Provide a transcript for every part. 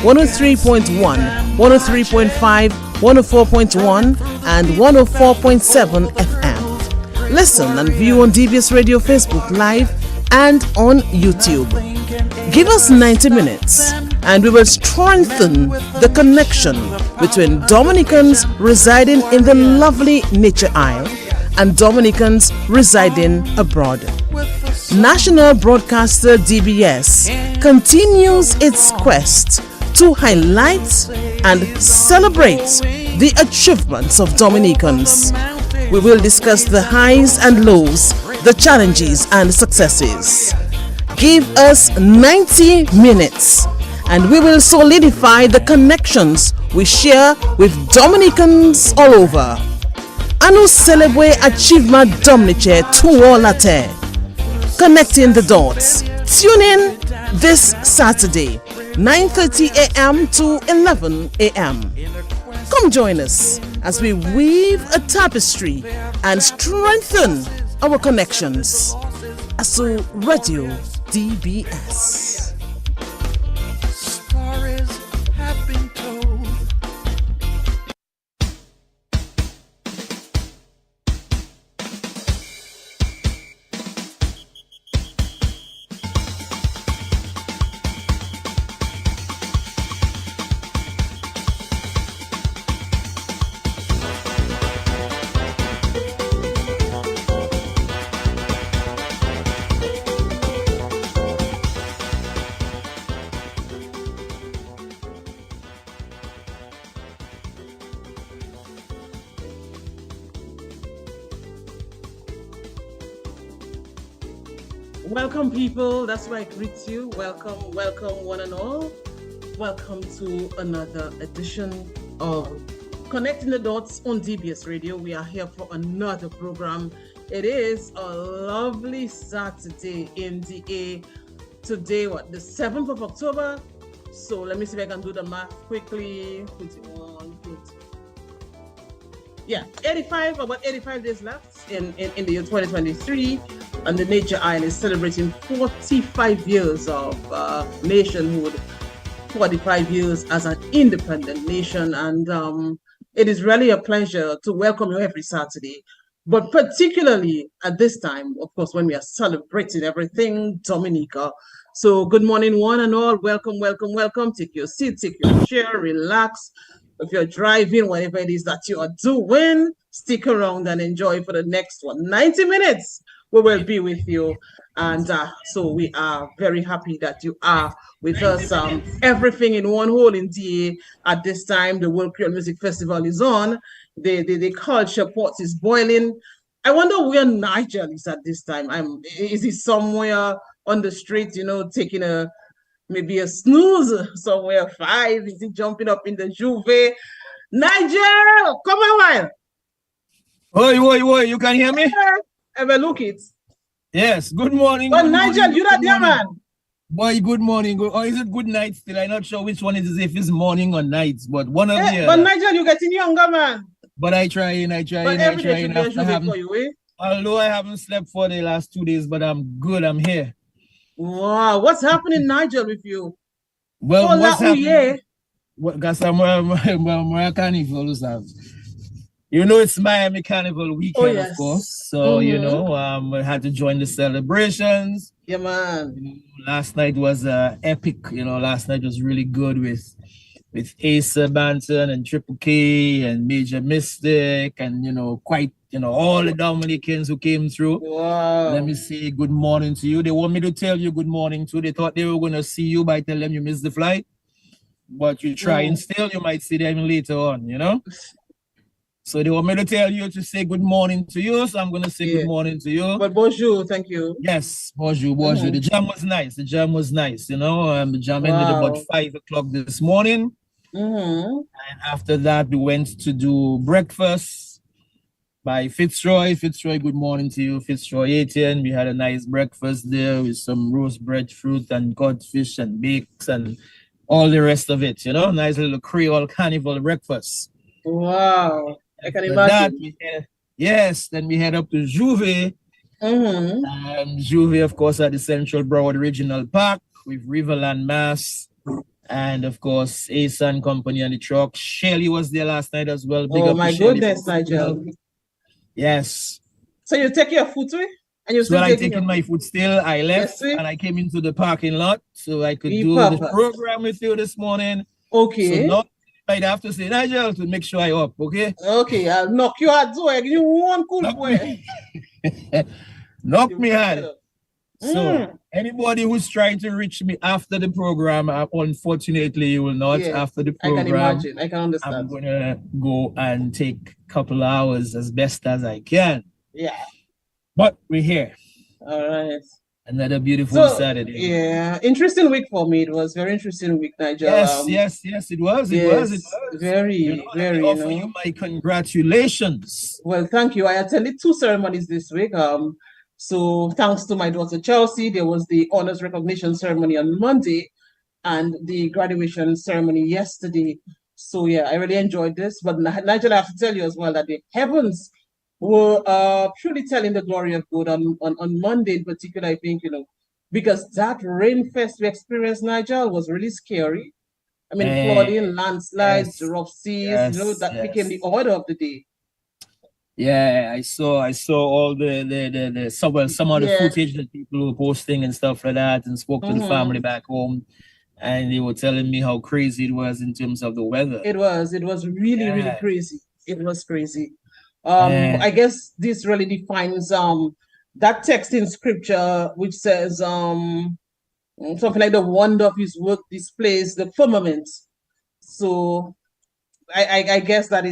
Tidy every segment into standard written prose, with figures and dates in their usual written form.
103.1, 103.5, 104.1, and 104.7 FM. Listen and view on DBS Radio Facebook Live and on YouTube. Give us 90 minutes and we will strengthen the connection between Dominicans residing in the lovely Nature Isle and Dominicans residing abroad. National Broadcaster DBS continues its quest to highlight and celebrate the achievements of Dominicans. We will discuss the highs and lows, the challenges and successes. Give us 90 minutes and we will solidify the connections we share with Dominicans all over. Anu celebrate achievement Dominice to all latte. Connecting the dots. Tune in this Saturday, 9:30 a.m. to 11 a.m. Come join us as we weave a tapestry and strengthen our connections. ASU Radio DBS. Stories have been told. Welcome, people. That's why I greet you. Welcome, one and all. Welcome to another edition of Connecting the Dots on DBS Radio. We are here for another program. It is a lovely Saturday in the today, the 7th of October. So let me see if I can do the math quickly. 21, 20. Yeah, about 85 days left in the year 2023. And the Nature Isle is celebrating 45 years of nationhood, 45 years as an independent nation. And it is really a pleasure to welcome you every Saturday, but particularly at this time, of course, when we are celebrating everything Dominica. So good morning, one and all. Welcome. Take your seat, take your chair, relax. If you're driving, whatever it is that you are doing, stick around and enjoy for the next 90 minutes. We will be with you, and so we are very happy that you are with us. Everything in one whole in DA at this time. The World Creole Music Festival is on. The culture pot is boiling. I wonder where Nigel is at this time. Is he somewhere on the street, taking maybe a snooze somewhere 5? Is he jumping up in the Juve? Nigel, come on, Oi, you can hear me? Ever look it? Yes, good morning. But Nigel, you're not there, man. Boy, good morning. Or is it good night still? I'm not sure which one it is, if it's morning or nights, but one of the But Nigel, you're getting younger, man. But I try. But every day should be for you, eh? Although I haven't slept for the last 2 days, but I'm good. I'm here. Wow, what's happening, Nigel, with you? Well, what's happening? Because I'm carnivals have. It's Miami Carnival weekend, of course. So, I had to join the celebrations. Yeah, man. Last night was epic. Last night was really good with Asa Banton and Triple K and Major Mystic and, quite, all the Dominicans who came through. Wow. Let me say good morning to you. They want me to tell you good morning too. They thought they were going to see you by telling them you missed the flight. But you try and still, you might see them later on, So they want me to tell you to say good morning to you, so I'm going to say good morning to you. But bonjour, thank you. Yes, bonjour. The jam was nice. The jam ended about 5 o'clock this morning. And after that, we went to do breakfast by Fitzroy. Fitzroy, good morning to you. Fitzroy 18. We had a nice breakfast there with some roast breadfruit and codfish and bakes and all the rest of it, Nice little Creole carnival breakfast. Wow. I can imagine. Then we head up to Juve. Juve, of course, at the Central Broward Regional Park with Riverland Mass And of course, Ace and company on the truck. Shelly was there last night as well. Big Oh up my to Shelly. goodness, Nigel. Yes. So you take your food away? And you So still I taking taking my food still. I left and I came into the parking lot so I could do the program with you this morning. Okay. So now I'd have to say, Nigel, to make sure I up, okay? Okay, I'll knock you out, so I give you one cool boy. Knock me hard. So anybody who's trying to reach me after the program, unfortunately, you will not. After the program, I can imagine. I can understand. I'm gonna go and take a couple hours as best as I can. Yeah. But we're here. All right. Another beautiful Saturday. Yeah, interesting week for me. It was very interesting week, Nigel. Yes, it was. Very, very. I offer you my congratulations. Well, thank you. I attended 2 ceremonies this week. So thanks to my daughter Chelsea, there was the honors recognition ceremony on Monday and the graduation ceremony yesterday. So yeah, I really enjoyed this. But Nigel, I have to tell you as well that the heavens were truly telling the glory of God on Monday in particular, I think, because that rain fest we experienced, Nigel, was really scary. I mean, flooding, landslides, rough seas, that became the order of the day. Yeah, I saw all some of the footage that people were posting and stuff like that, and spoke to the family back home, and they were telling me how crazy it was in terms of the weather. It was really, really crazy. It was crazy. I guess this really defines that text in scripture which says something like the wonder of his work displays the firmament. So I guess that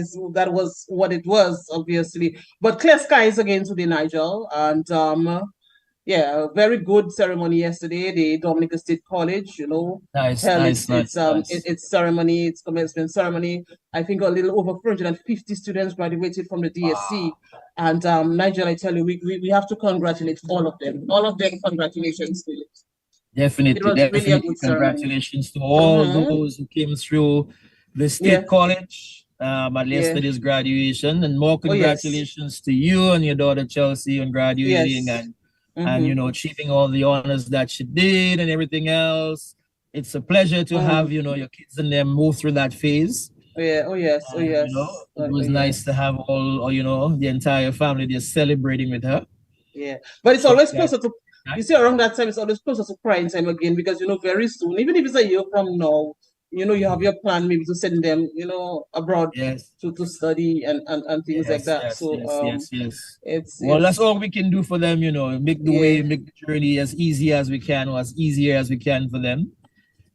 was what it was, obviously. But clear skies again today, Nigel. And a very good ceremony yesterday. The Dominica State College, held its ceremony, its commencement ceremony. I think a little over 450 students graduated from the DSC. Wow. And Nigel, I tell you, we have to congratulate all of them. All of them, congratulations to you. Definitely. Really congratulations to all those who came through the State College at yesterday's graduation, and more congratulations to you and your daughter Chelsea on graduating and achieving all the honors that she did and everything else. It's a pleasure to have your kids and them move through that phase. It was nice to have all the entire family just celebrating with her. Yeah, but it's always closer to. You see, around that time, it's always closer to crying time again, because very soon, even if it's a year from now, you have your plan maybe to send them, abroad to study and things like that. That's all we can do for them, make the way, make the journey as easy as we can, or as easier as we can for them.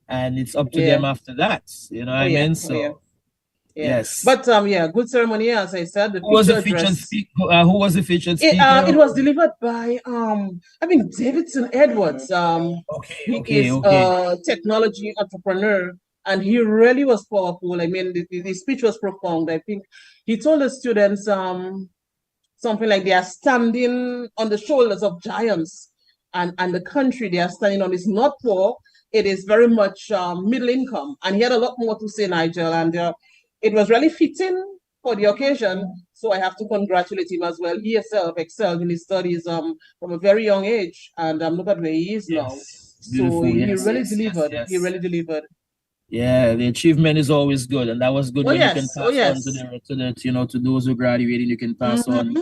And it's up to them after that. You know what I mean? So yes. But good ceremony, as I said. Who was the featured speaker? It was delivered by Davidson Edwards. He is a technology entrepreneur. And he really was powerful. I mean, the speech was profound. I think he told the students something like they are standing on the shoulders of giants, and the country they are standing on is not poor. It is very much middle income. And he had a lot more to say, Nigel, and it was really fitting for the occasion. So I have to congratulate him as well. He himself excelled in his studies from a very young age, and look at where he is now. So he really delivered. He really delivered. Yeah, the achievement is always good, and that was good. You can pass on to those who graduated. You can pass on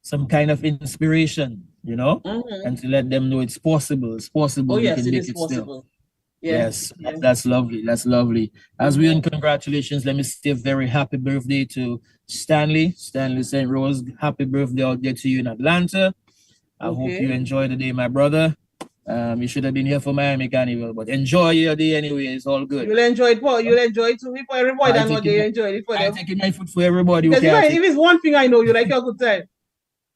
some kind of inspiration, and to let them know it's possible. It's possible. You can make it possible. Still. Yes, that's lovely. That's lovely. As we end congratulations, let me say a very happy birthday to Stanley St. Rose. Happy birthday out there to you in Atlanta. I hope you enjoy the day, my brother. You should have been here for Miami Carnival, but enjoy your day anyway. It's all good. You'll enjoy it for everybody. I know they enjoy it for them. I'm taking my food for everybody. If it's one thing I know, you like a good time.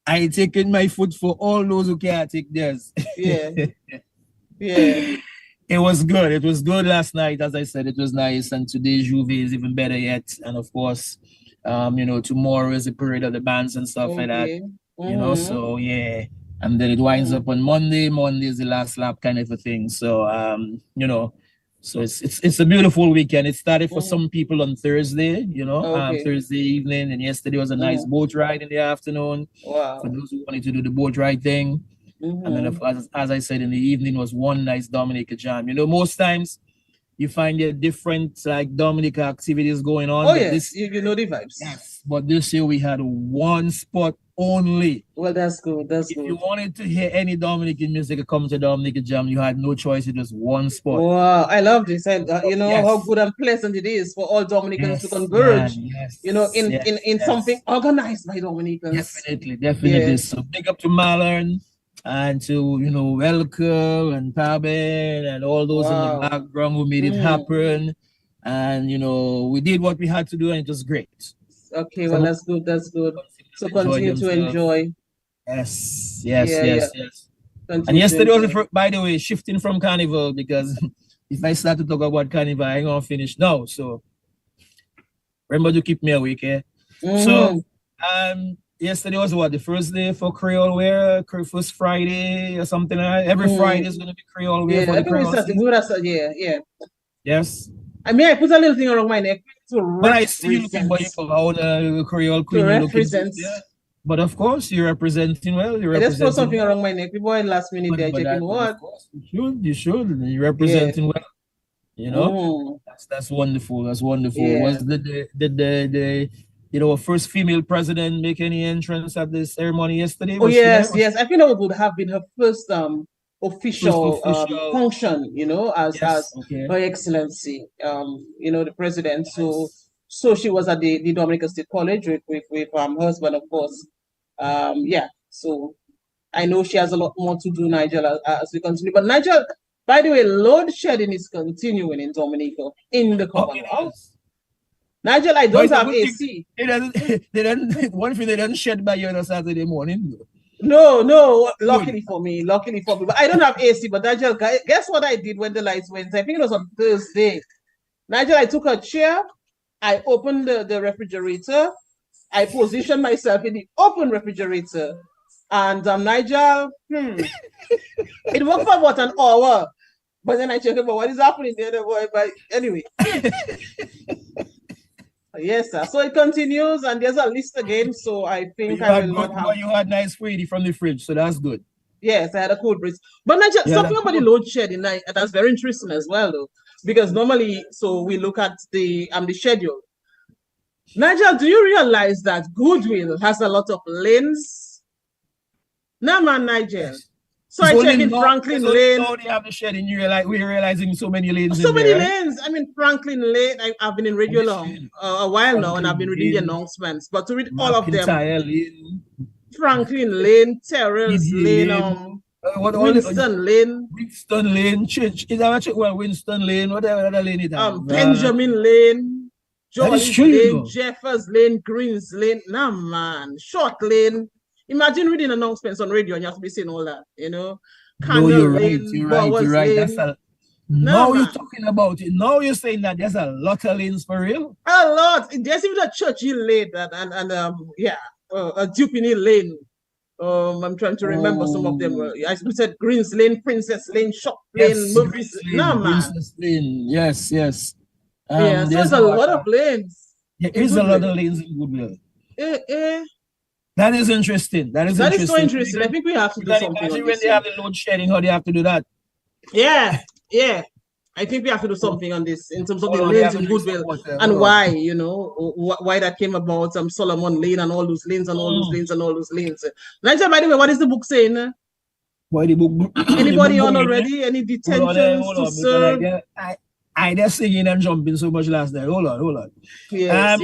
I taking my food for all those who can't take theirs. Yeah. It was good. It was good last night. As I said, it was nice. And today's Juve is even better yet. And of course, tomorrow is the parade of the bands and stuff like that. So yeah. And then it winds up on Monday. Monday is the last lap kind of a thing. So so it's a beautiful weekend. It started for some people on Thursday, Thursday evening, and yesterday was a nice boat ride in the afternoon. Wow. For those who wanted to do the boat ride thing. And then as I said, in the evening was one nice Dominica jam. Most times you find there different like Dominica activities going on. Oh yes, you know the vibes. Yes, but this year we had one spot only. Well, that's good. That's good. If you wanted to hear any Dominican music, come to Dominica Jam. You had no choice. It was one spot. Wow, I love this. And you know how good and pleasant it is for all Dominicans to converge. You know, in something organized by Dominicans. Definitely. So big up to Marlon and to Elke and Taben and all those in the background who made it happen. And we did what we had to do, and it was great. Okay, well, that's good. That's good. So continue to enjoy. Yes. And yesterday was, by the way, shifting from Carnival, because if I start to talk about Carnival, I ain't gonna finish now. So remember to keep me awake, eh? So yesterday was what, the first day for Creole wear, first Friday or something like that. Every Friday is gonna be Creole wear for the Creole. Yes. I mean, I put a little thing around my neck but I still looking for you for how the Creole queen represents. But of course, you're representing well. I just put something around my neck. People in last minute there checking what. You should. You're representing well. That's wonderful. That's wonderful. Yeah. Was the first female president make any entrance at the ceremony yesterday? Oh yes. I think that would have been her first official function, as Her Excellency, the president. So she was at the Dominica State College with her husband, of course. So I know she has a lot more to do, Nigel, as we continue. But Nigel, by the way, load shedding is continuing in Dominica in the Commonwealth. Nigel, I don't have AC. One thing they don't shed by you on a Saturday morning. No, luckily for me. But I don't have AC. But Nigel, guess what I did when the lights went? I think it was on Thursday. Nigel, I took a chair, I opened the refrigerator, I positioned myself in the open refrigerator, and Nigel, it worked for about an hour. But then I checked about what is happening there, boy. But anyway. Yes, sir. So it continues, and there's a list again. So I think I will not have. You had nice foodie from the fridge, so that's good. Yes, I had a cold breeze. But Nigel, something about the load shedding, that's very interesting as well, though, because normally, so we look at the schedule. Nigel, do you realize that Goodwill has a lot of lanes? No, man, Nigel. Yes. So I check in Franklin Lane. Now they have the shedding. We're realizing so many lanes. So many lanes. I mean, Franklin Lane. I've been in radio a while now, and I've been reading the announcements. But to read all of them, Franklin Lane, Terrell's Lane, Winston Lane, Church. Is that Winston Lane? Whatever other lane it has. Benjamin Lane, George Lane, Jeffers Lane, Greens Lane. Nah, man, Short Lane. Imagine reading announcements on radio and you have to be saying all that, No, you're right. Now you're talking about it. Now you're saying that there's a lot of lanes for real. A lot. There's even a Churchill Lane and a Dupini Lane. I'm trying to remember some of them. I said Greens Lane, Princess Lane, Shop Lane, Murphy's Lane. No, man. Princess Lane. Yes. So there's a lot of lanes. There is a lot of lanes in Goodwill. That is interesting. That is so interesting. I think we have to do something. Imagine when they have the load shedding, how they have to do that. Yeah. I think we have to do something on this in terms of the lanes in Goodwill and why, why that came about. Solomon Lane and all those lanes and all those lanes and all those lanes. Nigel, by the way, what is the book saying? Why the book? Anybody on already? Any detentions to serve? I just singing and jumping so much last night. Hold on. Yes.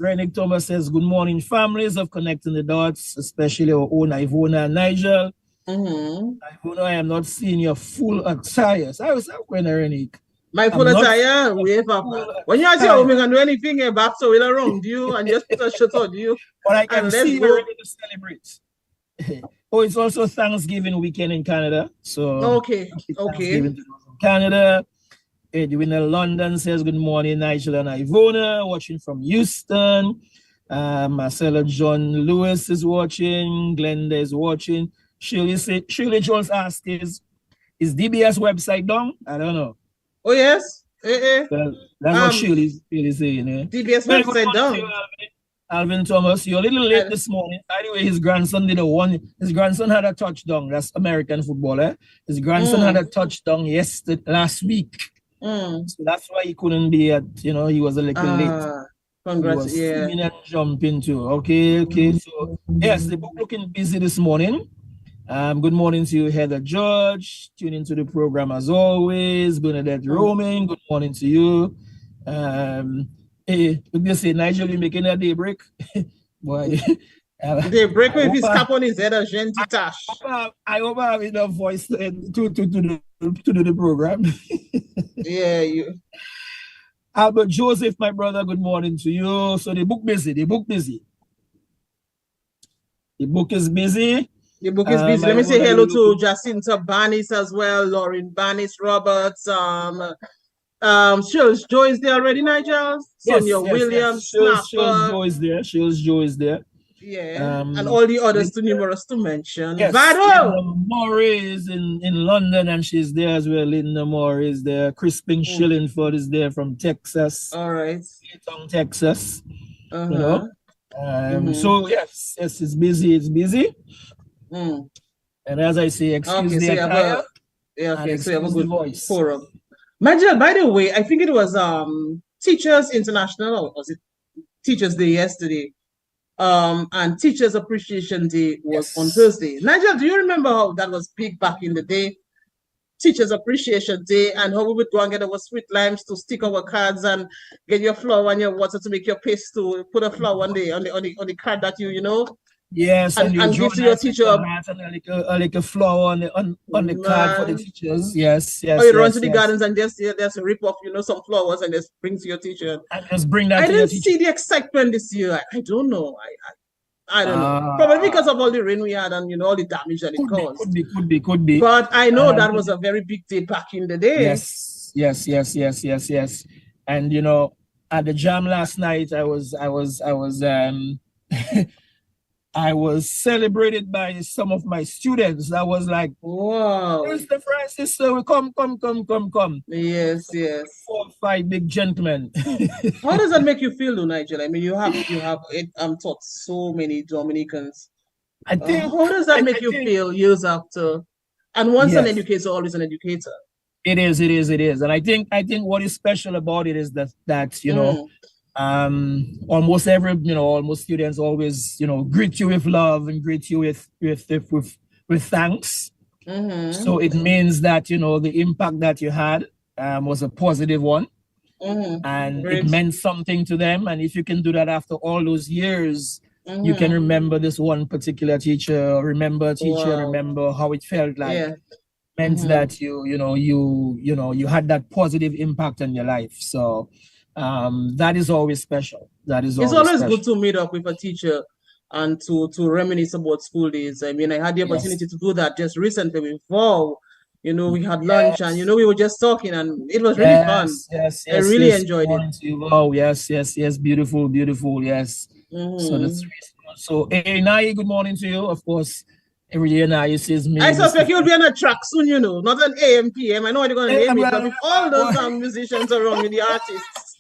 Renick Thomas says, good morning, families of Connecting the Dots, especially our own Ivona and Nigel. Ivona, I am not seeing your full attire. So I was going to Renick. My full attire? Wait, Papa. When you are saying we can do anything, back so we'll around you and just put a shirt on you. But I can see you ready to celebrate. It's also Thanksgiving weekend in Canada. So okay. Canada. Edwin in London says, good morning, Nigel and Ivona, watching from Houston. Marcella John Lewis is watching. Glenda is watching. Shirley Jones asked, is DBS website down? I don't know. Oh, yes. That's what Shirley's saying. DBS website down. Alvin Thomas, you're a little late this morning. Anyway, his grandson did his grandson had a touchdown. That's American football, eh? His grandson had a touchdown last week. So that's why he couldn't be at, he was a little late. Congrats, He was singing and jumping too. Okay. So, yes, the book looking busy this morning. Good morning to you, Heather George. Tune into the program as always. Bernadette Roman, good morning to you. Hey, look, they say Nigel, you making a daybreak? Boy. Daybreak with his cap on his head, a gentitash. I hope I have enough voice to do the program. Yeah, you. Albert Joseph, my brother, good morning to you. So the book busy. The book is busy. The book is busy. Let me say hello to Jacinta Banis as well, Lauren Banis Roberts, Shills Joy is there already, Nigel? Sonia Williams, Shills Joy is there. Yeah, and all the others too numerous to mention. Yes, Linda Moore is in London, and she's there as well. Linda Moore is there. Crispin Shillingford is there from Texas. All right. From Texas. So yes, it's busy. And as I say, excuse the attire. So you have a good voice. Forum. Nigel, by the way, I think it was Teachers International, or was it Teachers Day yesterday? And Teachers Appreciation Day was on Thursday. Nigel, do you remember how that was big back in the day? Teachers Appreciation Day, and how we would go and get our sweet limes to stick our cards and get your flour and your water to make your paste to put a flour on the card that you know. Yes, and give to your teacher and like a flower on the card for the teachers. Yes. Or you run to the gardens and just rip off, some flowers and just bring to your teacher. And just bring that. I didn't see the excitement this year. I don't know. I don't know. Probably because of all the rain we had and all the damage that it caused. Could be. But I know that was a very big day back in the day. Yes. And at the jam last night, I was celebrated by some of my students. I was like, wow, Mr. Francis, so come. Yes. 4 or 5 big gentlemen. How does that make you feel, though, Nigel? I mean, you have taught so many Dominicans. I think. How does that make you feel years after? And once an educator, always an educator. It is. And I think what is special about it is that almost almost students always greet you with love and greet you with thanks. So it means that the impact that you had was a positive one, and Great. It meant something to them. And if you can do that after all those years, you can remember this one particular teacher, remember how it felt like. Yeah. Meant that you had that positive impact on your life. So that is always special. It's always good to meet up with a teacher and to reminisce about school days. I mean, I had the opportunity to do that just recently with Val. We had lunch and we were just talking and it was really fun. Yes, I really enjoyed it. Oh, yes, beautiful, yes. So Nai, good morning to you. Of course, every year Nai says me. I suspect you'll be on a track soon, not an AM PM. I know what you're going to name it, but with all those musicians around with the artists.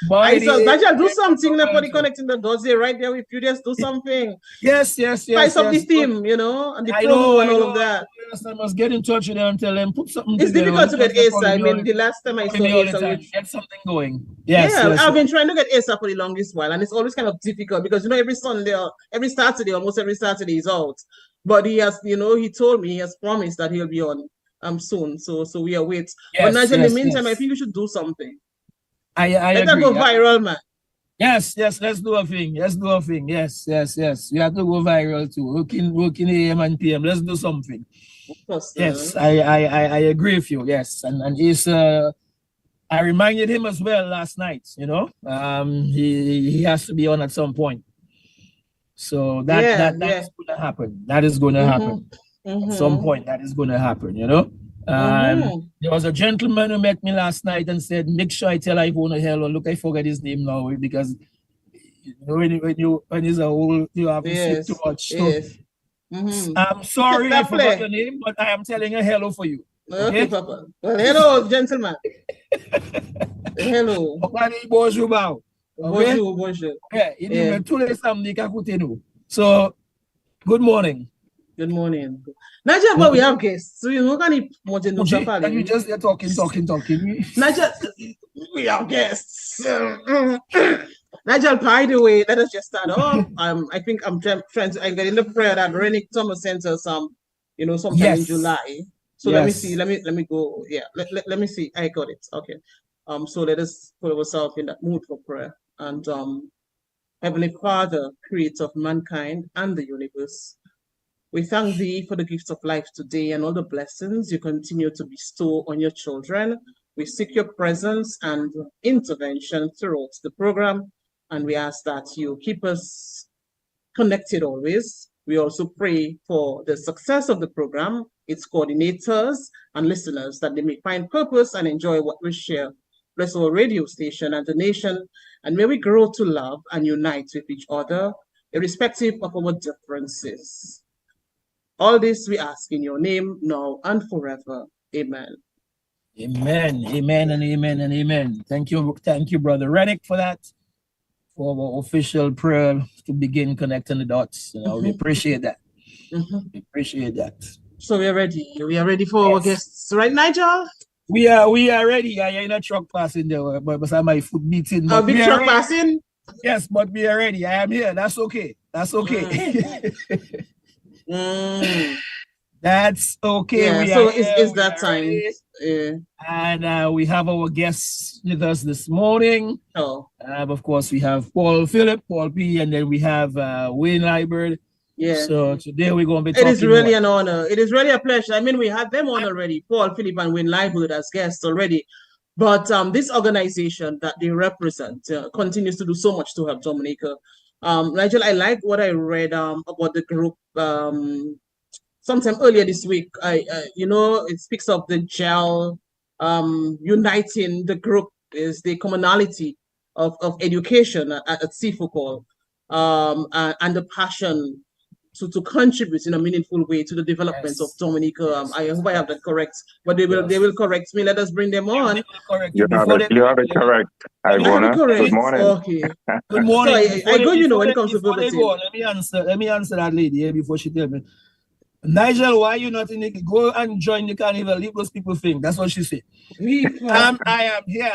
Nigel, do something for the Connecting the Dots. They're right there with you. Just do something. Yes. Spice up the theme, and the promo and all of that. I must get in touch with them and tell them put something. It's difficult to get Asa. I mean, the last time I saw Asa, get something going. Yes. I've been trying to get Asa for the longest while, and it's always kind of difficult because every Sunday, almost every Saturday he's out. But he has, he told me he has promised that he'll be on soon. So we await. But Nigel, in the meantime, I think you should do something. I Let agree. go viral, man. Yes, let's do a thing. Yes. We have to go viral too. Working AM and PM. Let's do something. Of course, yes, I agree with you. Yes, and he's I reminded him as well last night. He has to be on at some point. So that is going to happen. That is going to happen at some point. That is going to happen. There was a gentleman who met me last night and said, make sure I tell Ivona hello. Look, I forget his name now because when he's old, you have to sleep too much. So I'm sorry I forgot your name, but I am telling her hello for you. Okay, Papa. Well, hello, gentleman. Hello. Bonjour. Bonjour. So, good morning. Good morning. Nigel, but we have guests. So you can you just talking. Nigel, we have guests. Nigel, by the way, let us just start off. I think I'm trying to get in the prayer that Rennick Thomas sent us sometime in July. So let me see. Let me go. Yeah, let me see. I got it. Okay. So let us put ourselves in that mood for prayer. And Heavenly Father, creator of mankind and the universe, we thank thee for the gifts of life today and all the blessings you continue to bestow on your children. We seek your presence and intervention throughout the program, and we ask that you keep us connected always. We also pray for the success of the program, its coordinators and listeners, that they may find purpose and enjoy what we share. Bless our radio station and the nation, and may we grow to love and unite with each other, irrespective of our differences. All this we ask in your name, now and forever. Amen. Amen. Amen and amen and amen. Thank you, Brother Rennick, for that. For our official prayer to begin connecting the dots. We appreciate that. We appreciate that. So we are ready. We are ready for our guests, right, Nigel? We are ready. I ain't a truck passing there, but my foot beating. A big truck passing? Yes, but we are ready. I am here. That's okay. That's okay. That's okay. Yeah, so it's that time. Yeah. And we have our guests with us this morning. Oh. Of course, we have Paul P, and then we have Wayne Liebert. Yeah. So today we're going to be talking. It is really an honor. It is really a pleasure. I mean, we had them on already, Paul Philip and Wayne Liebert as guests already. But this organization that they represent continues to do so much to help Dominica. Nigel, I like what I read about the group sometime earlier this week. It speaks of the gel uniting the group is the commonality of education at SIFOCOl, and the passion to contribute in a meaningful way to the development of Dominica. I hope I have that correct, but they will correct me. Let us bring them on. You have it correct. Good morning. Okay. Good morning. So I go, when it comes to verbatim. Let me answer that lady here before she tell me. Nigel, why you not in the go and join the carnival? Leave those people think. That's what she said. I am here.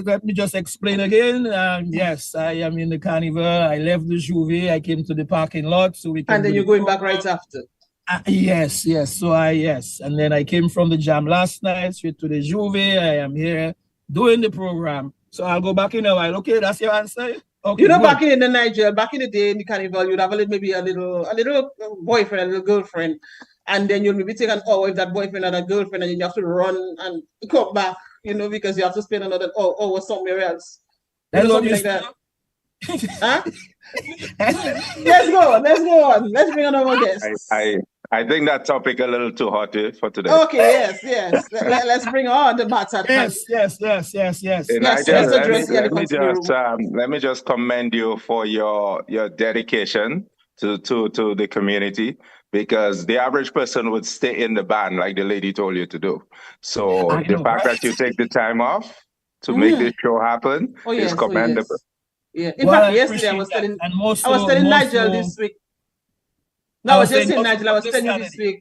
Let me just explain again. Yes, I am in the carnival. I left the Juve. I came to the parking lot so we can. And then you're going back right after. Yes. So and then I came from the jam last night straight to the Juve. I am here doing the program. So I'll go back in a while. Okay, that's your answer. Okay, back in the Niger, back in the day in the carnival, you'd have maybe a little boyfriend, a little girlfriend, and then you'll maybe take an hour with that boyfriend and a girlfriend, and then you have to run and come back, because you have to spend another hour somewhere else. Something like that. Huh? Let's go on. Let's bring on our guests. I think that topic a little too hot for today. Okay, yes. Let's bring on the matter. Yes. Let me just commend you for your dedication to the community, because the average person would stay in the band like the lady told you to do. So the fact that you take the time off to make this show happen is commendable. Yeah. In fact, yesterday I was telling Nigel this week. No, I was just saying, Nigel, I was telling you this week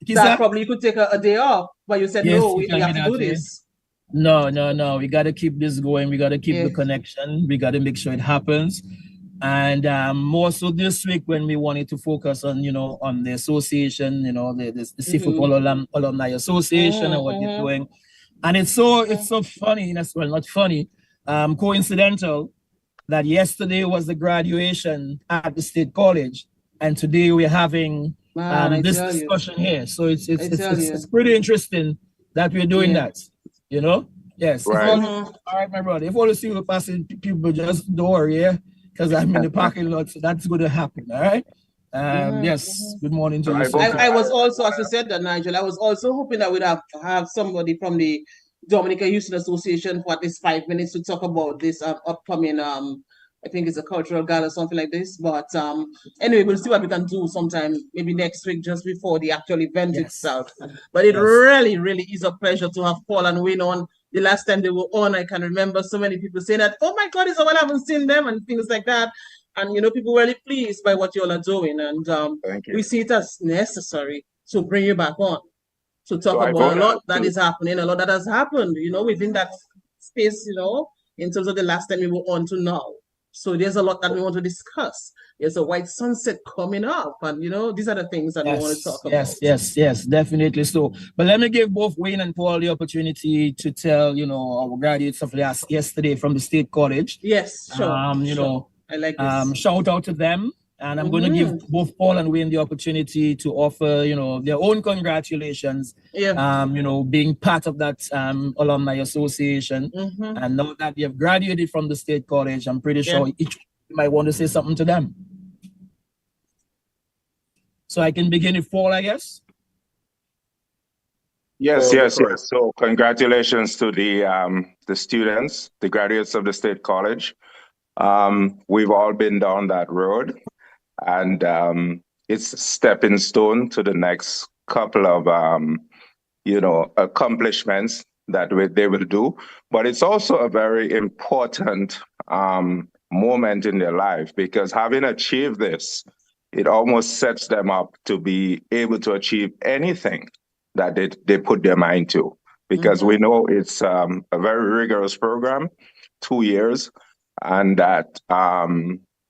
that probably you could take a day off, but you said, no, we have to do this. No. We got to keep this going. We got to keep the connection. We got to make sure it happens. And more so this week when we wanted to focus on, on the association, the SIFOCOl Alumni Association and what they're doing. And it's so funny, not funny, coincidental that yesterday was the graduation at the State College. And today we're having this discussion here. So it's pretty interesting that we're doing that, Yes. Right. All right, my brother. If all you see you passing people, just don't worry, because I'm in the parking lot, so that's going to happen, all right? Yes, good morning to you. I was also, as you said that, Nigel, I was also hoping that we'd have somebody from the Dominica Houston Association for at least 5 minutes to talk about this upcoming I think it's a cultural gala or something like this. But anyway, we'll see what we can do sometime, maybe next week, just before the actual event itself. But it really, really is a pleasure to have Paul and Wayne on. The last time they were on, I can remember so many people saying that, oh my God, it's a while I haven't seen them and things like that. And, people really pleased by what you all are doing. And Thank you. we see it as necessary to bring you back on to talk So about a lot that is happening, a lot that has happened, within that space, in terms of the last time we were on to now. So there's a lot that we want to discuss. There's a white sunset coming up, and these are the things that we want to talk about. Yes, definitely. So, but let me give both Wayne and Paul the opportunity to tell, our graduates of yesterday from the State College. Yes, sure. Sure. I like this. Shout out to them. And I'm going to give both Paul and Wayne the opportunity to offer, their own congratulations, being part of that alumni association. And now that they have graduated from the State College, I'm pretty sure each might want to say something to them. So I can begin with Paul, I guess. Yes. So congratulations to the students, the graduates of the State College. We've all been down that road. And it's a stepping stone to the next couple of, accomplishments that they will do. But it's also a very important moment in their life, because having achieved this, it almost sets them up to be able to achieve anything that they put their mind to. Because we know it's a very rigorous program, 2 years, and that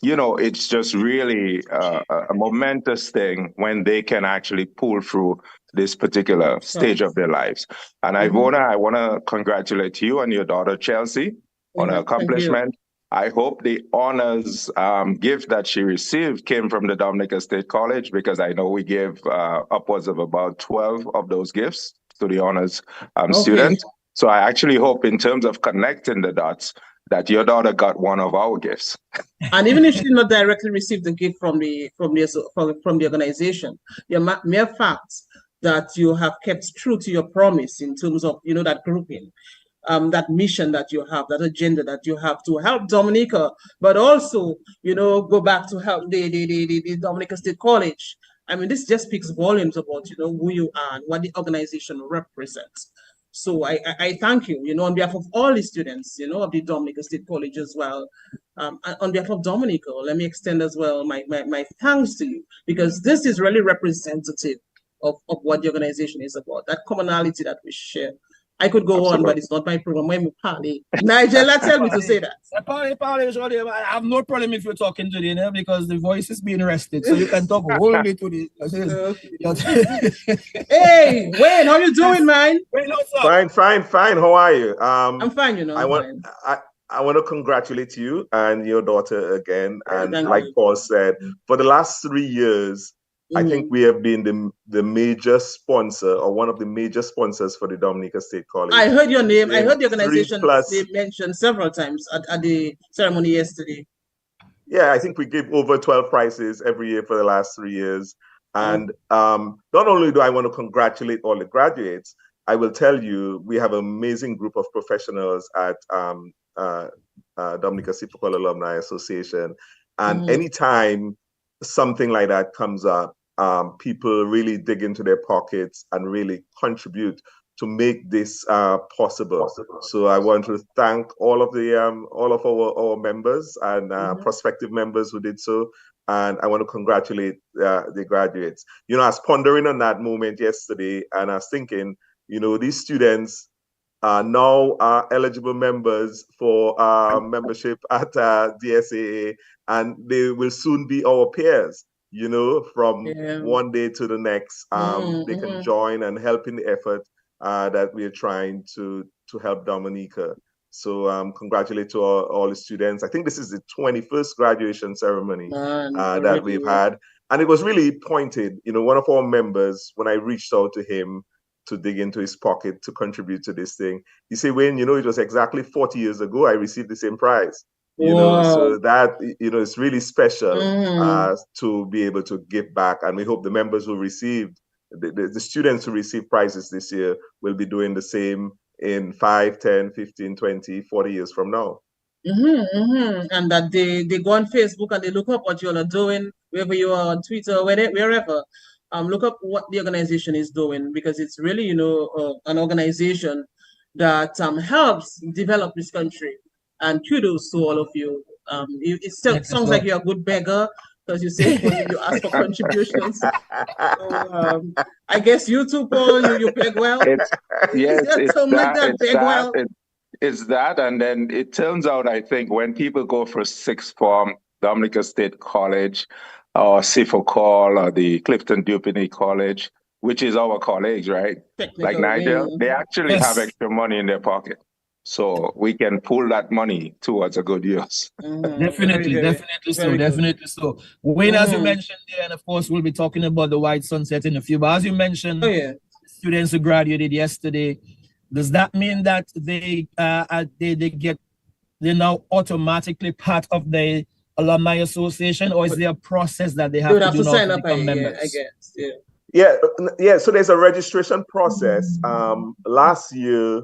it's just really a momentous thing when they can actually pull through this particular stage of their lives. And Ivona, I want to congratulate you and your daughter, Chelsea, on her accomplishment. I hope the honors gift that she received came from the Dominica State College, because I know we gave upwards of about 12 of those gifts to the honors students. So I actually hope, in terms of connecting the dots, that your daughter got one of our gifts. And even if she did not directly receive the gift from the organization, the mere fact that you have kept true to your promise in terms of that grouping, that mission that you have, that agenda that you have to help Dominica, but also go back to help the Dominica State College. I mean, this just speaks volumes about who you are and what the organization represents. So I thank you, on behalf of all the students, of the Dominica State College as well. On behalf of Dominica, let me extend as well my thanks to you, because this is really representative of what the organization is about, that commonality that we share. I could go on, but it's not my program. When we party, Nigel, tell me to say that. I have no problem if you're talking to the because the voice is being rested, so you can talk whole way to the. Hey, Wayne, how you doing, man? Wayne, fine. How are you? I'm fine. I want to congratulate you and your daughter again. And like Paul said, for the last 3 years, I think we have been the major sponsor, or one of the major sponsors, for the Dominica State College. I heard your name. I heard the organization they mentioned several times at the ceremony yesterday. Yeah, I think we give over 12 prizes every year for the last 3 years. And not only do I want to congratulate all the graduates, I will tell you, we have an amazing group of professionals at Dominica SIFOCOl Alumni Association. And anytime something like that comes up, people really dig into their pockets and really contribute to make this possible. So I want to thank all of our members and prospective members who did so. And I want to congratulate the graduates. I was pondering on that moment yesterday, and I was thinking, these students now are eligible members for membership at DSAA, and they will soon be our peers. From one day to the next, they can join and help in the effort that we are trying to help Dominica. So congratulate to all the students. I think this is the 21st graduation ceremony that we've had. And it was really pointed, one of our members, when I reached out to him to dig into his pocket to contribute to this thing, he said, Wayne, it was exactly 40 years ago I received the same prize. So that, it's really special to be able to give back. And we hope the members who received, the students who receive prizes this year will be doing the same in 5, 10, 15, 20, 40 years from now. And that they go on Facebook and they look up what you all are doing, wherever you are, on Twitter, wherever. Look up what the organization is doing, because it's really, an organization that helps develop this country. And kudos to all of you It sounds like you're a good beggar because you say you ask for contributions. So, I guess you too, Paul, you beg well. It's that, and then it turns out, I think, when people go for sixth form, Dominica State College, or SIFOCOl, or the Clifton Dupini College, which is our college, right? Like Nigel, they actually have extra money in their pocket. So we can pull that money towards a good use. Definitely so. Wayne, as you mentioned there, and of course we'll be talking about the White Sunset in a few, but as you mentioned, students who graduated yesterday, does that mean that they they're now automatically part of the Alumni Association, or is there a process that they have to do sign now up, to become members? I guess, Yeah. So there's a registration process. Last year,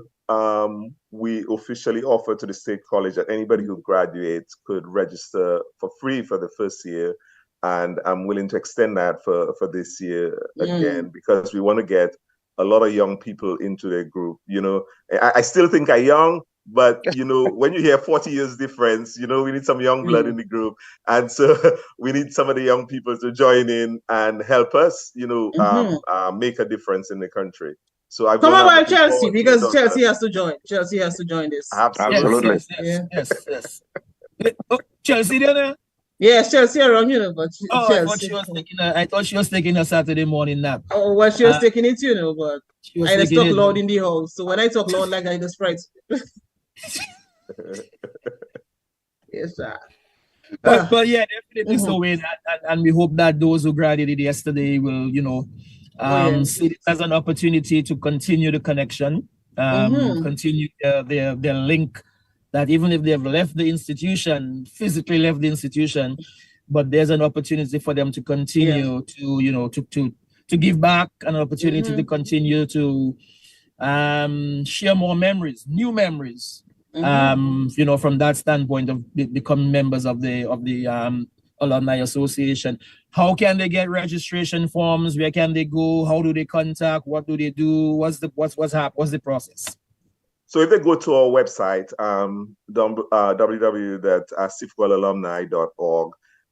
we officially offered to the State College that anybody who graduates could register for free for the first year. And I'm willing to extend that for this year again, because we want to get a lot of young people into the group. You know, I still think I'm young, but you know, when you hear 40 years difference, you know, we need some young blood in the group. And so we need some of the young people to join in and help us, you know, make a difference in the country. So I've come about Chelsea, because Chelsea has to join. Chelsea has to join this. Absolutely. Yes. Oh, Chelsea there? Yes, Chelsea around, you know, but Chelsea. I thought she was taking a Saturday morning nap. Oh, well, she was taking it, you know, but I just talk loud in the house. So when I talk loud, like I just fright. Yes, sir. But yeah, definitely so. And we hope that those who graduated yesterday will, you know, see it as an opportunity to continue the connection, continue their link, that even if they've left the institution, physically left the institution, but there's an opportunity for them to continue to, you know, to give back, an opportunity to continue to share more memories, new memories, you know, from that standpoint of becoming members of the Alumni Association. How can they get registration forms? Where can they go? How do they contact? What do they do? What's the process? So if they go to our website, www.sifocolalumni.org,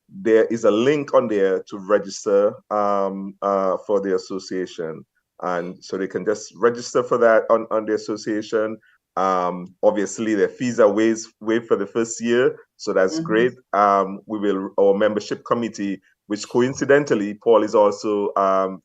there is a link on there to register for the association. And so they can just register for that on the association. Obviously, the fees are waived for the first year, so that's great. Our membership committee, which coincidentally, Paul is also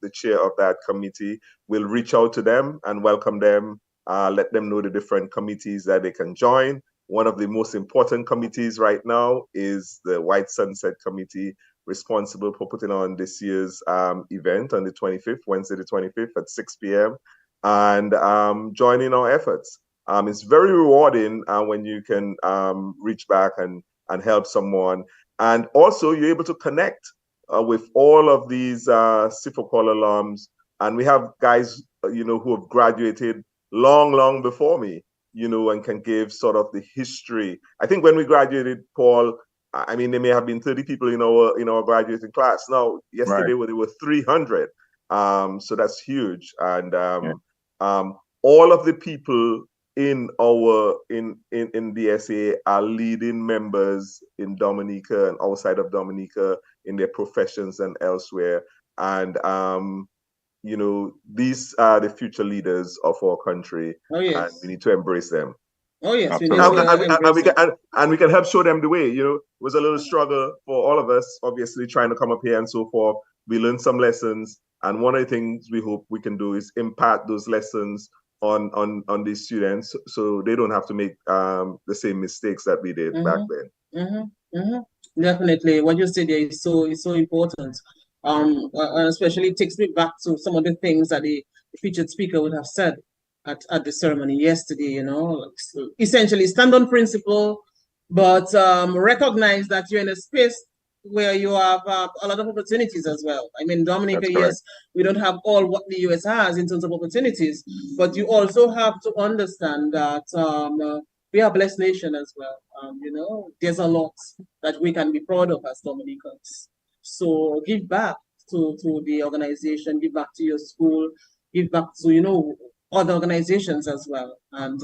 the chair of that committee, will reach out to them and welcome them. Let them know the different committees that they can join. One of the most important committees right now is the White Sunset Committee, responsible for putting on this year's event on the 25th, Wednesday the 25th at 6 p.m. and joining our efforts. It's very rewarding when you can reach back and help someone. And also you're able to connect with all of these SIFOCOl alums. And we have guys, you know, who have graduated long before me, you know, and can give sort of the history. I think when we graduated, Paul, I mean, there may have been 30 people in our graduating class. Now, yesterday there were 300. So that's huge. And all of the people in DSA are leading members in Dominica and outside of Dominica in their professions and elsewhere. And you know, these are the future leaders of our country, and we need to embrace them. We can help show them the way. You know, it was a little struggle for all of us, obviously, trying to come up here and so forth. We learned some lessons, and one of the things we hope we can do is impart those lessons on these students, so they don't have to make the same mistakes that we did back then. Definitely, what you said there is so important. And especially it takes me back to some of the things that the featured speaker would have said at the ceremony yesterday, you know, like, so essentially stand on principle, but recognize that you're in a space where you have a lot of opportunities as well. I mean, Dominica, yes, we don't have all what the US has in terms of opportunities, but you also have to understand that we are a blessed nation as well. You know, there's a lot that we can be proud of as Dominicans. So give back to the organization, give back to your school, give back to, you know, other organizations as well. And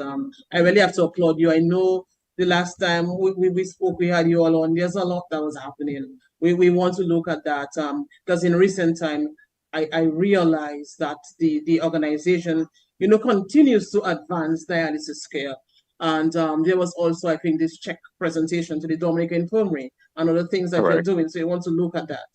I really have to applaud you. I know the last time we spoke, we had you all on. There's a lot that was happening. We want to look at that because in recent time, I realized that the organization, continues to advance dialysis care. And there was also, I think, this check presentation to the Dominica Infirmary and other things that you're doing. So you want to look at that.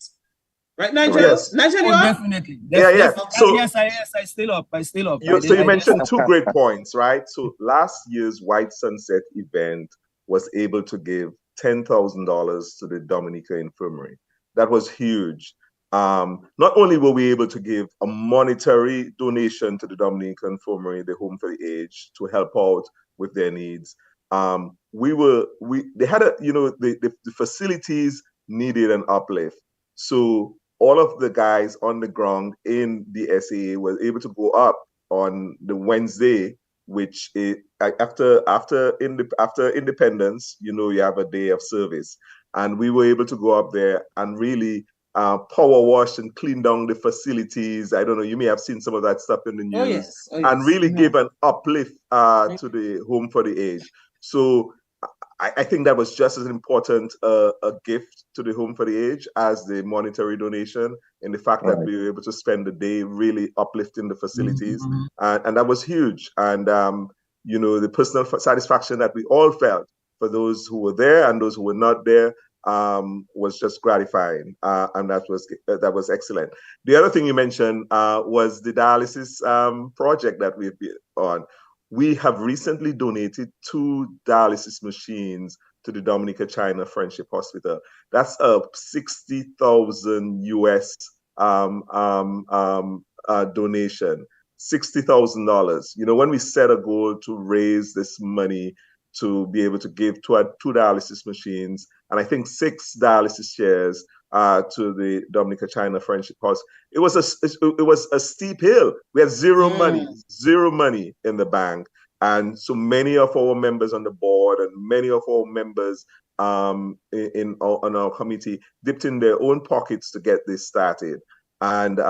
Right, Nigel? Yes. Nigel, you Oh, are? definitely. Yeah. So yes, I still up. So you mentioned two great points, right? So last year's White Sunset event was able to give $10,000 to the Dominica Infirmary. That was huge. Not only were we able to give a monetary donation to the Dominica Infirmary, the Home for the Aged, to help out with their needs. They had the facilities needed an uplift. So all of the guys on the ground in the SAA were able to go up on the Wednesday, which is after independence, you have a day of service. And we were able to go up there and really power wash and clean down the facilities. I don't know, you may have seen some of that stuff in the news. Oh, yes. And really give an uplift to the Home for the Aged. So I think that was just as important a gift to the Home for the Aged as the monetary donation, in the fact that we were able to spend the day really uplifting the facilities. And that was huge. And, the personal satisfaction that we all felt for those who were there and those who were not there was just gratifying. And that was excellent. The other thing you mentioned was the dialysis project that we've been on. We have recently donated 2 dialysis machines to the Dominica China Friendship Hospital. That's a $60,000 US donation. $60,000. When we set a goal to raise this money to be able to give 2 dialysis machines, and I think 6 dialysis chairs to the Dominica China Friendship House, it was a steep hill. We had zero money in the bank, and so many of our members on the board and many of our members on our committee dipped in their own pockets to get this started, and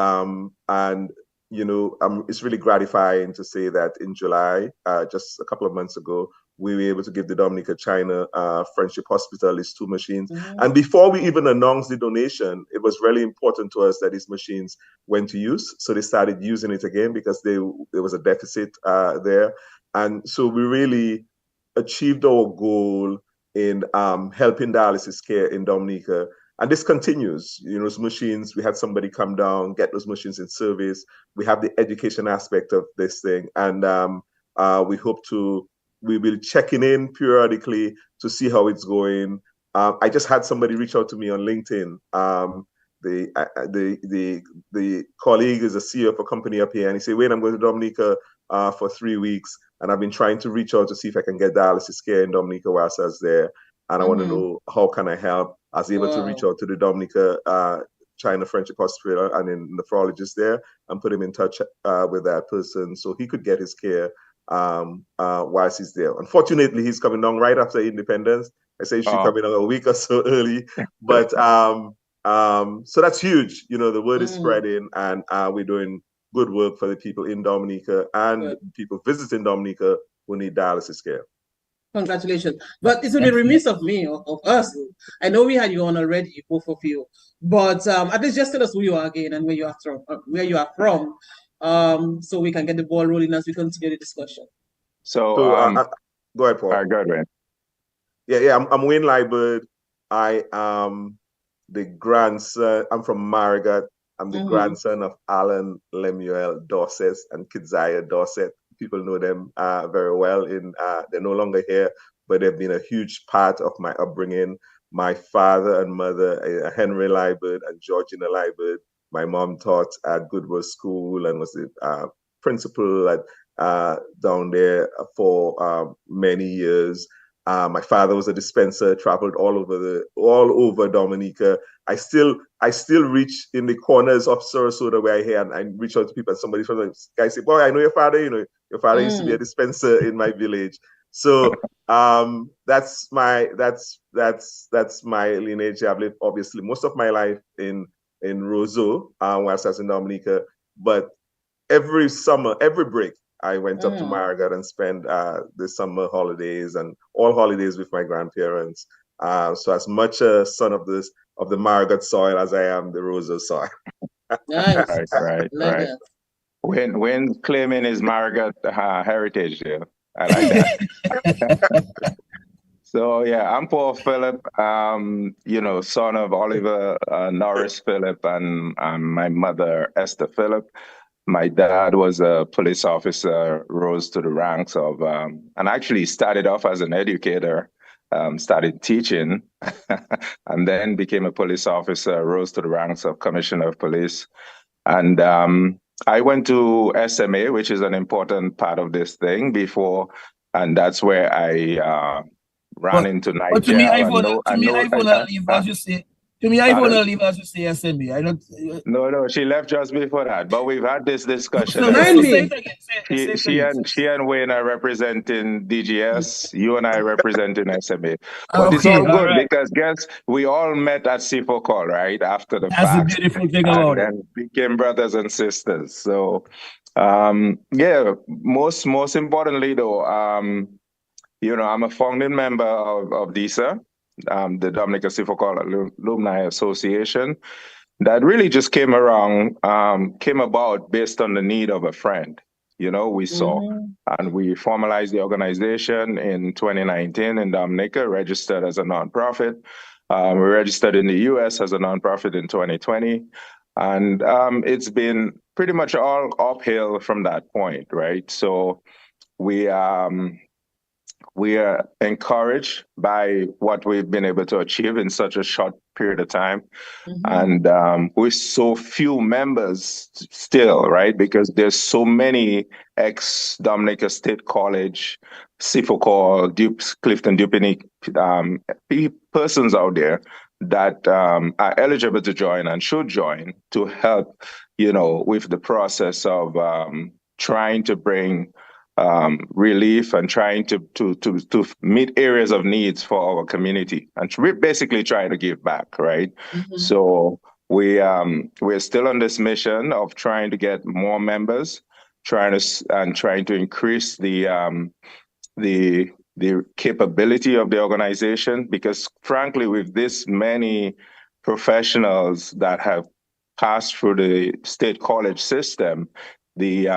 it's really gratifying to say that in July, just a couple of months ago, we were able to give the Dominica China Friendship Hospital these 2 machines. And before we even announced the donation, it was really important to us that these machines went to use. So they started using it again because there was a deficit there. And so we really achieved our goal in helping dialysis care in Dominica. And this continues. Those machines, we had somebody come down, get those machines in service. We have the education aspect of this thing. And we will checking in periodically to see how it's going. I just had somebody reach out to me on LinkedIn. The colleague is a CEO of a company up here, and he said, "Wait, I'm going to Dominica for 3 weeks, and I've been trying to reach out to see if I can get dialysis care in Dominica whilst I was there, and I want to know how can I help." I was able to reach out to the Dominica China Friendship Hospital and a nephrologist there, and put him in touch with that person so he could get his care whilst he's there. Unfortunately, he's coming down right after independence. I say she's coming down a week or so early, but so that's huge. The word is spreading, and we're doing good work for the people in Dominica and people visiting Dominica who need dialysis care. Congratulations. But it would be remiss of me, of us. I know we had you on already, both of you. But at least just tell us who you are again and where you are from, so we can get the ball rolling as we continue the discussion. So go ahead, Paul. Go ahead, Wayne. Yeah, I'm Wayne Liebert. I am the grandson. I'm from Marigat. I'm the grandson of Alan Lemuel Dorset and Kidzaya Dorset. People know them very well. They're no longer here, but they've been a huge part of my upbringing. My father and mother, Henry Liebert and Georgina Liebert. My mom taught at Goodwood School and was the principal at down there for many years. My father was a dispenser, traveled all over Dominica. I still reach in the corners of Sarasota where I hear, and I reach out to people, and somebody from the guy say, "Boy, I know your father. Your father used to be a dispenser in my village." So that's my lineage. I've lived obviously most of my life in Roseau, whilst I was in Dominica. But every summer, every break, I went up to Marigot and spent the summer holidays and all holidays with my grandparents. So as much a son of the Marigot soil as I am the Roseau soil. Nice. Right. When claiming his Marigot heritage there. I like that. So yeah, I'm Paul Phillip, son of Oliver Norris Phillip and my mother Esther Phillip. My dad was a police officer, rose to the ranks of, and actually started off as an educator, started teaching, and then became a police officer, rose to the ranks of commissioner of police. And I went to SMA, which is an important part of this thing before, and that's where I ran into Nigeria. But to me, I wanna leave, as you say. To me, I wanna leave, as you say, SME. I don't. No, she left just before that. But we've had this discussion. She and Wayne are representing DGS. You and I representing SMA. But it's all good because guess we all met at SIFOCOl, right? After the fact. That's the beautiful thing about it. And became brothers and sisters. So, most importantly though, I'm a founding member of DISA, the Dominica SIFOCOl Alumni Association. That really just came about based on the need of a friend. We saw, and we formalized the organization in 2019 in Dominica, registered as a nonprofit. We registered in the US as a nonprofit in 2020. And it's been pretty much all uphill from that point, right? So we are encouraged by what we've been able to achieve in such a short period of time. And with so few members still, right? Because there's so many ex-Dominica State College, SIFOCOl, Clifton Dupinique persons out there that are eligible to join and should join to help, with the process of trying to bring relief and trying to meet areas of needs for our community, and we're basically trying to give back, right? So we're still on this mission of trying to get more members, trying to increase the capability of the organization, because frankly, with this many professionals that have passed through the state college system, the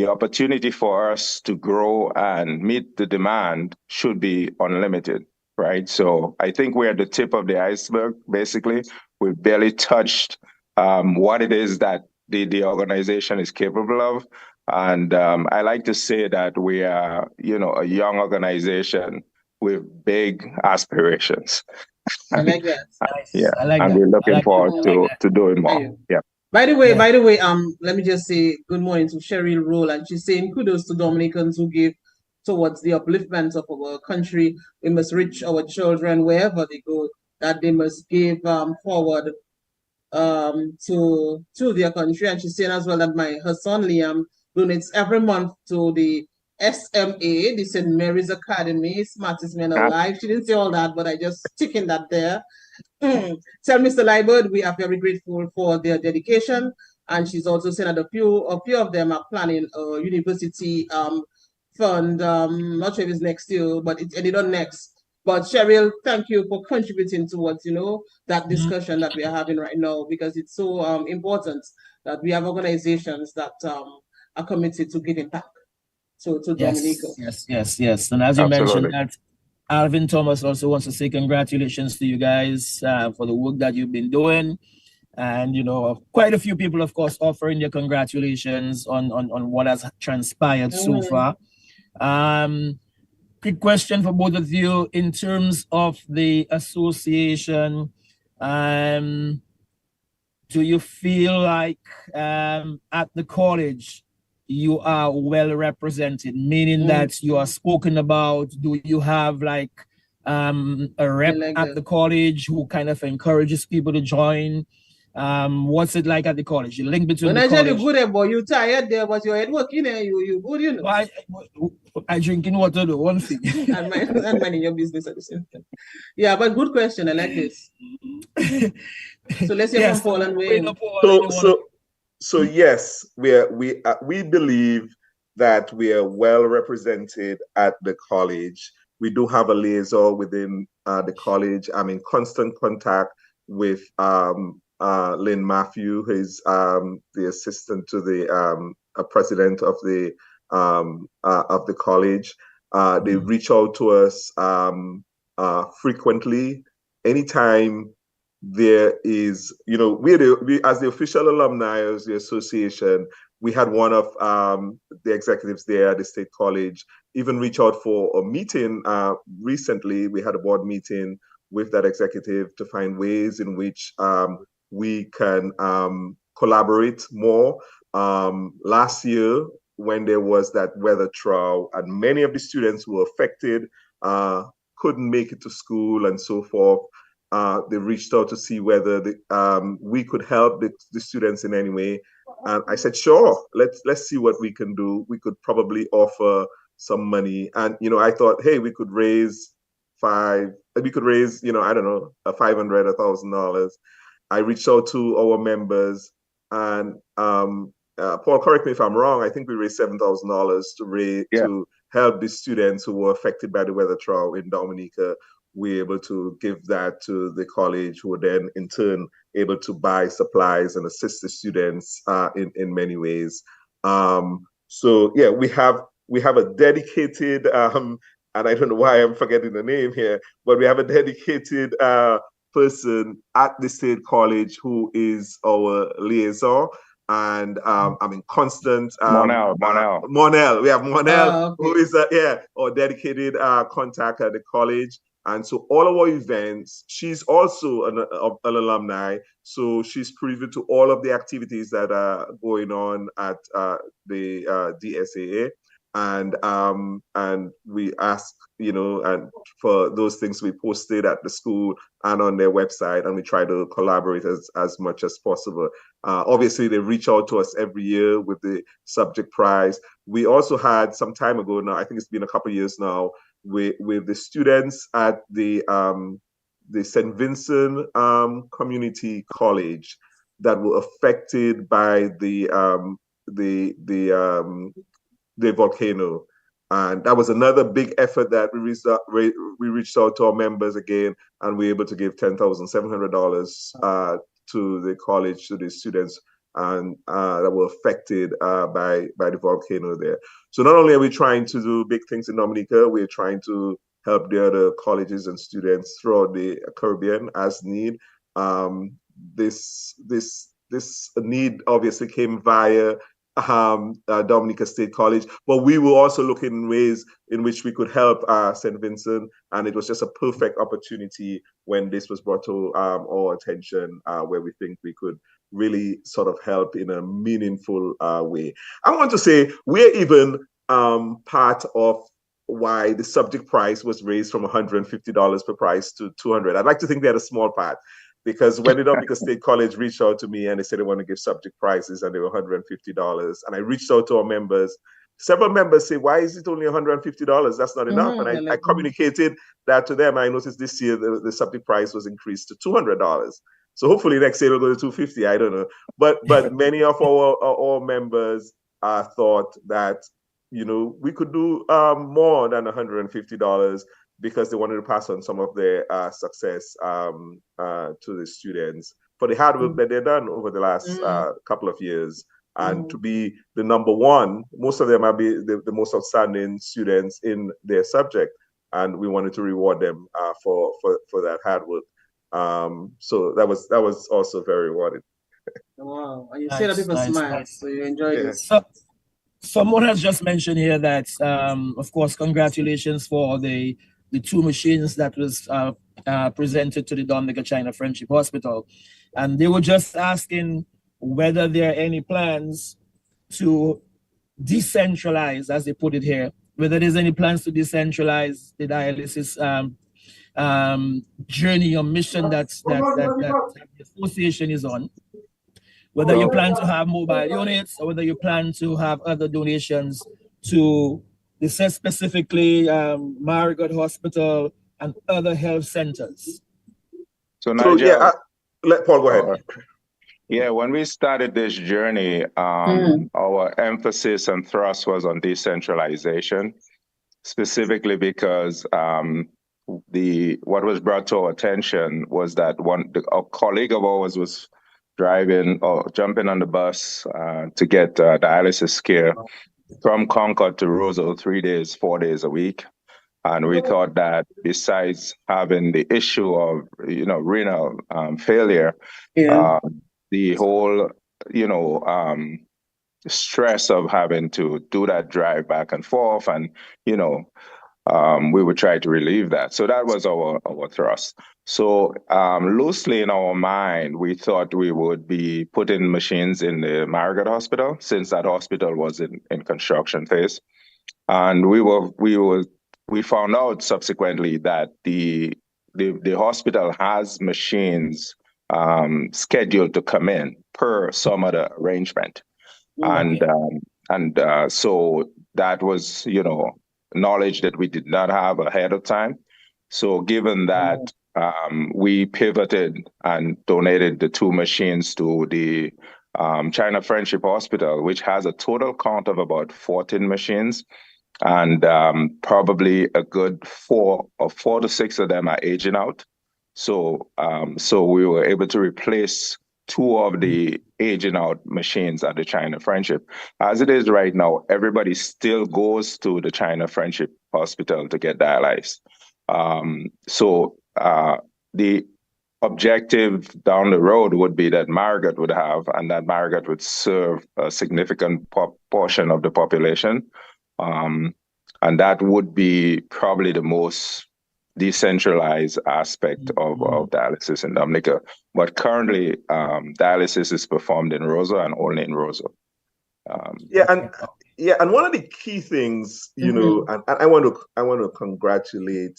opportunity for us to grow and meet the demand should be unlimited, right? So I think we're at the tip of the iceberg, basically. We've barely touched what it is that the organization is capable of. And I like to say that we are, a young organization with big aspirations. I like that. Yeah, we're looking forward to doing more. Yeah. By the way, let me just say good morning to Cheryl Roll, and she's saying kudos to Dominicans who give towards the upliftment of our country. We must reach our children wherever they go, that they must give forward to their country. And she's saying as well that her son Liam donates every month to the SMA, the St. Mary's Academy, smartest men alive. She didn't say all that, but I just sticking that there. Tell Mr. Liebert, we are very grateful for their dedication, and she's also saying that a few of them are planning a university fund. Not sure if it's next year, but it's ended on next. But Cheryl, thank you for contributing towards that discussion that we are having right now, because it's so important that we have organizations that are committed to giving back to Dominica. Yes. And as you mentioned that, Alvin Thomas also wants to say congratulations to you guys for the work that you've been doing. And, quite a few people, of course, offering their congratulations on what has transpired so far. Quick question for both of you in terms of the association. Do you feel like at the college you are well represented, meaning that you are spoken about? Do you have like a rep at the college who kind of encourages people to join? What's it like at the college? The link between when the college... When I good, boy, you tired there, but you're at work, you good, I drinking water, the one thing. and minding your business at the same time. Yeah, but good question. I like this. So let's hear from Paul and Wayne. So yes, we believe that we are well represented at the college. We do have a liaison within the college. I'm in constant contact with Lynn Matthew, who is the assistant to the president of the college. They reach out to us frequently. Anytime there is, we as the official alumni of the association, we had one of the executives there at the State College even reach out for a meeting. Recently, we had a board meeting with that executive to find ways in which we can collaborate more. Last year, when there was that weather trough and many of the students who were affected couldn't make it to school and so forth, they reached out to see whether we could help the students in any way. And I said, sure, let's see what we can do. We could probably offer some money. And, I thought, hey, we could raise I don't know, $500, $1,000. I reached out to our members and Paul, correct me if I'm wrong, I think we raised $7,000 to help the students who were affected by the weather trough in Dominica. We're able to give that to the college, who were then in turn able to buy supplies and assist the students in many ways. So yeah, we have a dedicated, and I don't know why I'm forgetting the name here, but we have a dedicated person at the State College who is our liaison. And I'm in constant Monel. We have Monel, who is our dedicated contact at the college. And so all of our events, she's also an alumni, so she's privy to all of the activities that are going on at the DSAA. And we ask, and for those things we posted at the school and on their website, and we try to collaborate as much as possible. Obviously, they reach out to us every year with the subject prize. We also had some time ago now, I think it's been a couple of years now, with the students at the St. Vincent Community College that were affected by the volcano. And that was another big effort that we reached out to our members again, and we were able to give $10,700 to the college, to the students and that were affected by the volcano there. So not only are we trying to do big things in Dominica, we're trying to help the other colleges and students throughout the Caribbean as need. This need obviously came via Dominica State College, but we were also looking in ways in which we could help St. Vincent, and it was just a perfect opportunity when this was brought to our attention, where we think we could really sort of help in a meaningful way. I want to say we're even part of why the subject price was raised from $150 per price to $200. I'd like to think we had a small part, because when the Dominica State College reached out to me and they said they want to give subject prizes and they were $150, and I reached out to our members, several members say, why is it only $150? That's not enough. And I communicated that to them. I noticed this year the subject price was increased to $200. So hopefully next year it'll go to $250. I don't know. But many of our members thought that, we could do more than $150, because they wanted to pass on some of their success to the students for the hard work that they've done over the last couple of years. And to be the number one, most of them are the most outstanding students in their subject. And we wanted to reward them for that hard work. So that was also very rewarding. Wow. And you see that people smile, so you enjoy this. Someone has just mentioned here that, of course, congratulations for the two machines that was presented to the Dominica China Friendship Hospital. And they were just asking whether there are any plans to decentralize, as they put it here, whether there's any plans to decentralize the dialysis journey or mission that the association is on. Whether you plan to have mobile units or whether you plan to have other donations to, they said specifically, Marigot Hospital and other health centers. So Nigel, let Paul go ahead. Yeah, when we started this journey, our emphasis and thrust was on decentralization, specifically because what was brought to our attention was that a colleague of ours was driving or jumping on the bus to get dialysis care from Concord to Rosal 3 days, 4 days a week. And we thought that besides having the issue of, renal failure, the whole, stress of having to do that drive back and forth, and we would try to relieve that. So that was our thrust. So loosely in our mind, we thought we would be putting machines in the Marigot Hospital, since that hospital was in construction phase, and we found out subsequently that the hospital has machines scheduled to come in per some other arrangement. So that was, knowledge that we did not have ahead of time. So given that, we pivoted and donated the 2 machines to the China Friendship Hospital, which has a total count of about 14 machines. And probably a good 4 to 6 of them are aging out. So we were able to replace 2 of the aging out machines at the China Friendship. As it is right now, everybody still goes to the China Friendship Hospital to get dialyzed. The objective down the road would be that Marigot would have, and that Marigot would serve a significant portion of the population. And that would be probably the most decentralized aspect of dialysis in Dominica. But currently, dialysis is performed in Rosa and only in Rosa. And one of the key things, and I want to congratulate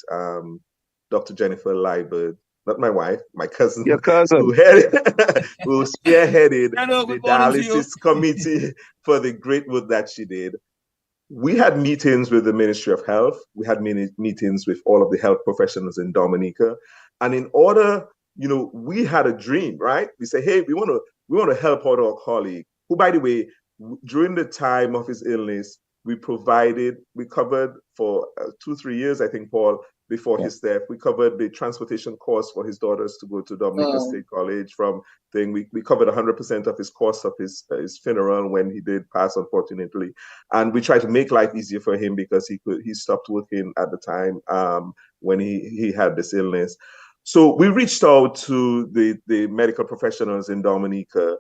Dr. Jennifer Liebert, not my wife, my cousin, your cousin, who spearheaded the dialysis committee for the great work that she did. We had meetings with the Ministry of Health. We had meetings with all of the health professionals in Dominica. And in order, we had a dream, right? We say, hey, we want to help out our colleague, who, by the way, during the time of his illness, we covered for 2-3 years, I think, Paul, before his death, we covered the transportation costs for his daughters to go to Dominica State College. We covered 100% of his costs of his funeral when he did pass, unfortunately, and we tried to make life easier for him because he stopped working at the time when he had this illness. So we reached out to the medical professionals in Dominica,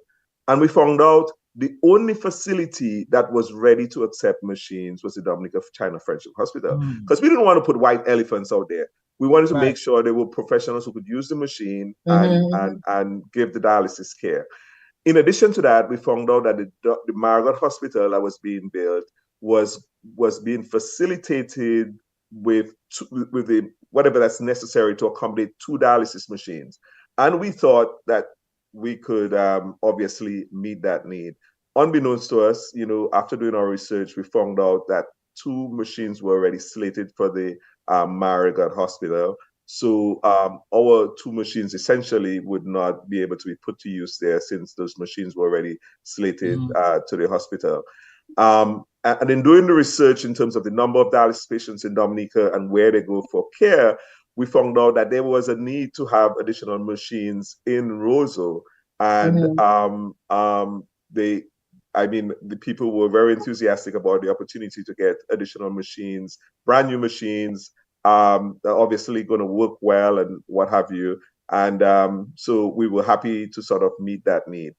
and we found out the only facility that was ready to accept machines was the Dominica China Friendship Hospital, because we didn't want to put white elephants out there. We wanted to make sure there were professionals who could use the machine and give the dialysis care. In addition to that, we found out that the Marigot Hospital that was being built was being facilitated with the whatever that's necessary to accommodate 2 dialysis machines. And we thought that we could obviously meet that need. Unbeknownst to us, after doing our research, we found out that 2 machines were already slated for the Marigot Hospital. So our 2 machines essentially would not be able to be put to use there, since those machines were already slated to the hospital. And in doing the research in terms of the number of dialysis patients in Dominica and where they go for care, we found out that there was a need to have additional machines in Roseau. And the people were very enthusiastic about the opportunity to get additional machines, brand new machines, obviously going to work well and what have you. And so we were happy to sort of meet that need.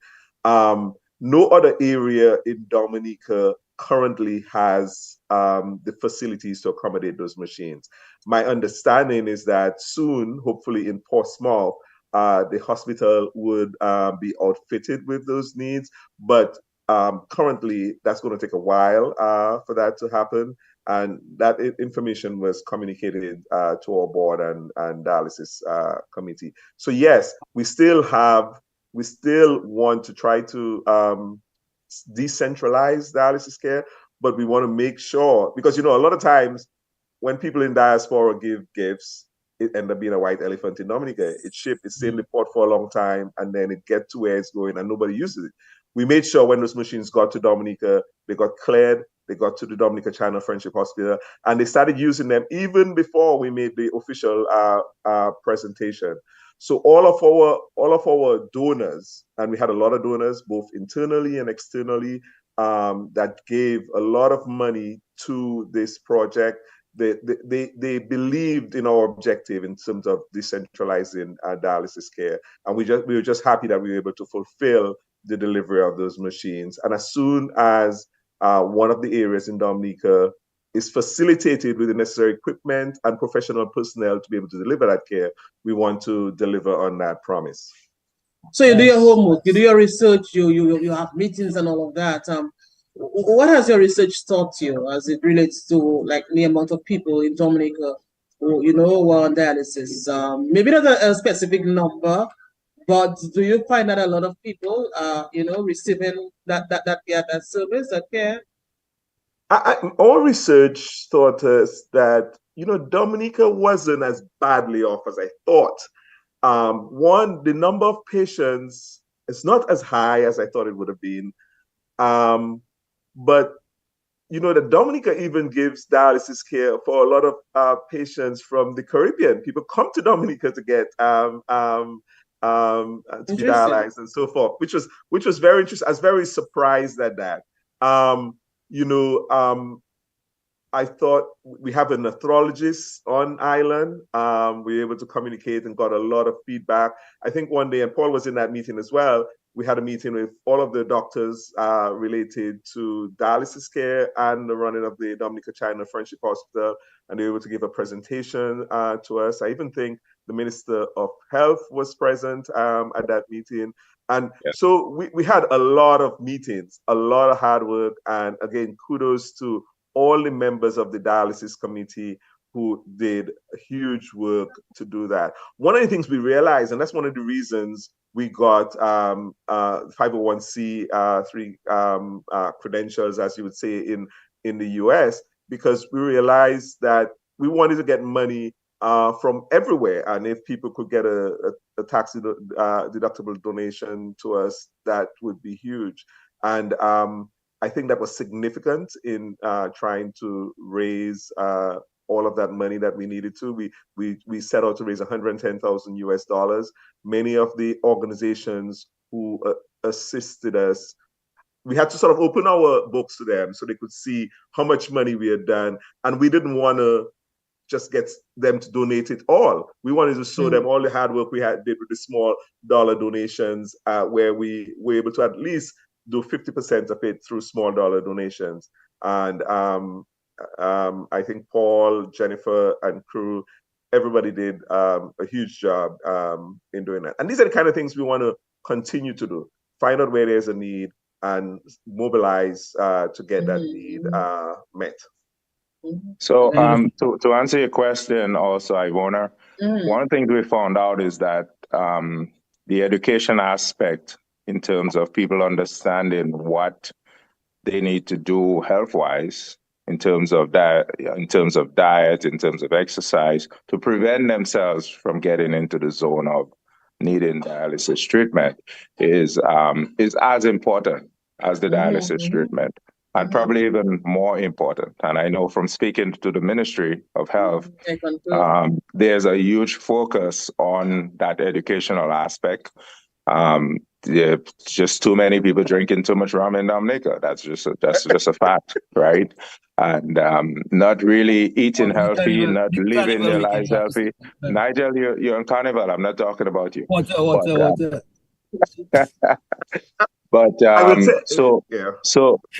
No other area in Dominica currently has the facilities to accommodate those machines. My understanding is that soon, hopefully in Portsmouth, the hospital would be outfitted with those needs, but currently that's going to take a while for that to happen. And that information was communicated to our board and dialysis committee. So yes, we still want to try to decentralize dialysis care, but we want to make sure, because a lot of times when people in diaspora give gifts, it ended up being a white elephant in Dominica. It shipped, it stayed in the port for a long time, and then it get to where it's going, and nobody uses it. We made sure when those machines got to Dominica, they got cleared, they got to the Dominica China Friendship Hospital, and they started using them even before we made the official presentation. So all of our donors, and we had a lot of donors, both internally and externally, that gave a lot of money to this project. They believed in our objective in terms of decentralizing dialysis care, and we were just happy that we were able to fulfill the delivery of those machines. And as soon as one of the areas in Dominica is facilitated with the necessary equipment and professional personnel to be able to deliver that care, we want to deliver on that promise. So you do your homework, you do your research, you have meetings and all of that. What has your research taught you as it relates to like the amount of people in Dominica who are on dialysis? Maybe not a specific number, but do you find that a lot of people are receiving that service, that care? Our research taught us that Dominica wasn't as badly off as I thought. One, the number of patients is not as high as I thought it would have been. But the Dominica even gives dialysis care for a lot of patients from the Caribbean. People come to Dominica to get to be dialyzed and so forth, which was very interesting. I was very surprised at that. I thought we have a nephrologist on island. We were able to communicate and got a lot of feedback. I think one day, and Paul was in that meeting as well, we had a meeting with all of the doctors related to dialysis care and the running of the Dominica China Friendship Hospital, and they were able to give a presentation to us. I even think the Minister of Health was present at that meeting. And so we had a lot of meetings, a lot of hard work, and again, kudos to all the members of the dialysis committee who did huge work to do that. One of the things we realized, and that's one of the reasons we got 501c3 credentials, as you would say in the US, because we realized that we wanted to get money from everywhere, and if people could get a tax deductible donation to us, that would be huge. And I think that was significant in trying to raise all of that money that we needed to. We set out to raise $110,000 US. Many of the organizations who assisted us, we had to sort of open our books to them so they could see how much money we had done. And we didn't want to just get them to donate it all. We wanted to show them all the hard work we did with the small dollar donations, where we were able to at least do 50% of it through small dollar donations. And I think Paul, Jennifer, and crew, everybody did a huge job in doing that. And these are the kind of things we want to continue to do. Find out where there's a need and mobilize to get that need met. So to answer your question also, Ivona, one thing we found out is that the education aspect in terms of people understanding what they need to do health-wise, in terms of diet, in terms of exercise, to prevent themselves from getting into the zone of needing dialysis treatment is as important as the dialysis treatment, and probably even more important. And I know from speaking to the Ministry of Health, there's a huge focus on that educational aspect. Just too many people drinking too much rum in Dominica. That's just a fact, right? And not really eating healthy, not living their lives healthy. Nigel, you're on Carnival. I'm not talking about you. But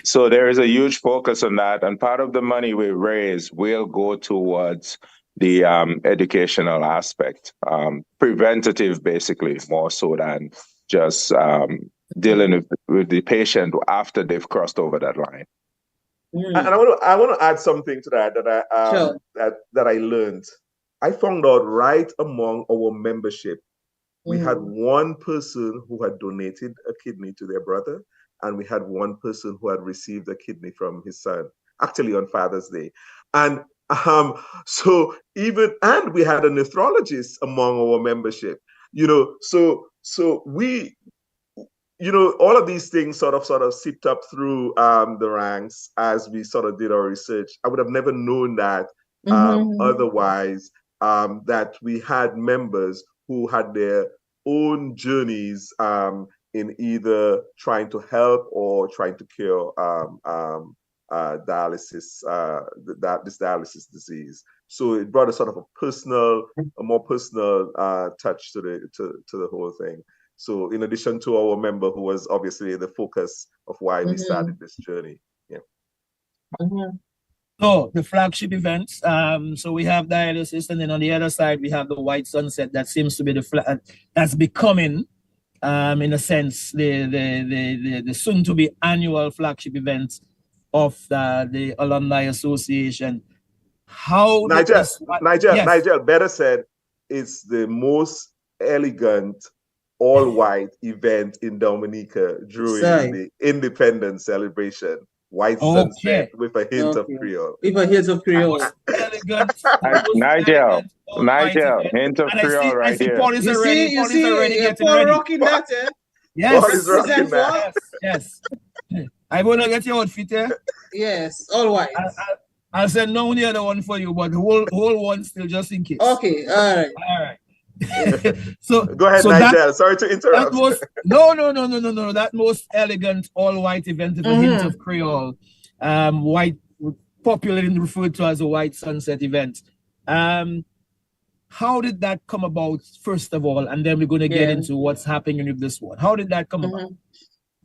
so there is a huge focus on that, and part of the money we raise will go towards the educational aspect, preventative, basically, more so than just dealing with the patient after they've crossed over that line. And I want to add something to that that I learned. I found out right among our membership, we had one person who had donated a kidney to their brother, and we had one person who had received a kidney from his son, actually on Father's Day. And So and we had a nephrologist among our membership, so we, all of these things sort of seeped up through the ranks as we sort of did our research. I would have never known that otherwise, that we had members who had their own journeys in either trying to help or trying to cure dialysis, this dialysis disease. So it brought a sort of a more personal touch to the whole thing. So in addition to our member who was obviously the focus of why we started this journey. Yeah. So the flagship events, so we have dialysis, and then on the other side we have the White Sunset. That seems to be that's becoming, in a sense, the soon to be annual flagship event of the Alumni Association. How Nigel, yes. Nigel better said it's the most elegant all-white event in Dominica during the independence celebration. White sunset with a hint of Creole. With a hint of Creole. Nigel, hint of Creole right here. Paul is already getting ready. Rocking that, eh? Yes. Paul is rocking that. Yes. I want to get your outfit, eh? Yes, all white. I'll send no the other one for you, but the whole one still just in case. Okay, all right. So go ahead, Nigel. Sorry to interrupt. No. That most elegant all-white event with a hint of Creole, white, popularly referred to as a White Sunset event. How did that come about, first of all, and then we're going to get into what's happening with this one. How did that come about?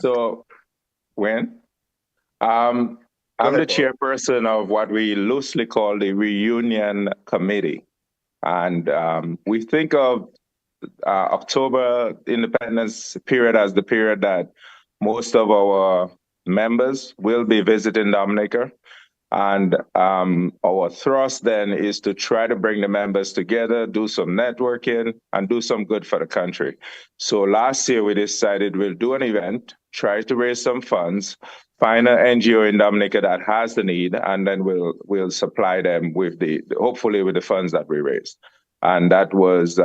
So, I'm the chairperson of what we loosely call the Reunion Committee. And we think of October independence period as the period that most of our members will be visiting Dominica. And our thrust then is to try to bring the members together, do some networking, and do some good for the country. So last year we decided we'll do an event, try to raise some funds, find an NGO in Dominica that has the need, and then we'll supply them with hopefully with the funds that we raised. And that was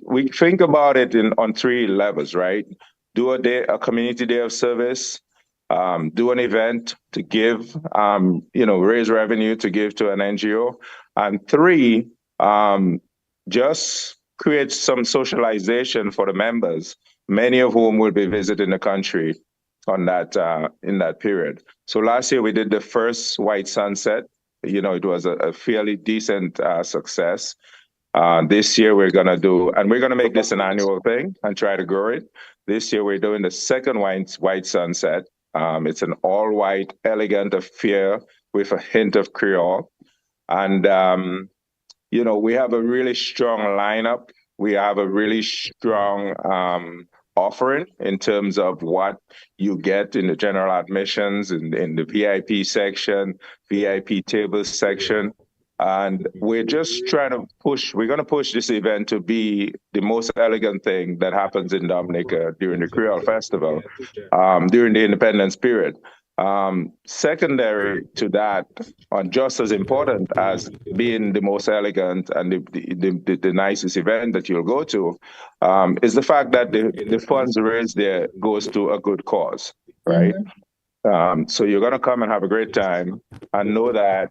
we think about it on three levels, right? Do a community day of service, do an event to give, raise revenue to give to an NGO, and three, just create some socialization for the members, many of whom will be visiting the country on that in that period. So last year we did the first White Sunset. It was a fairly decent success. This year we're gonna make this an annual thing and try to grow it. This year we're doing the second White Sunset. It's an all-white, elegant affair with a hint of Creole. And, we have a really strong lineup. We have a really strong offering in terms of what you get in the general admissions, in the VIP section, VIP table section. And we're just trying to we're going to push this event to be the most elegant thing that happens in Dominica during the Creole Festival, during the independence period. Secondary to that, and just as important as being the most elegant and the nicest event that you'll go to, is the fact that the funds raised there goes to a good cause, right? So you're going to come and have a great time and know that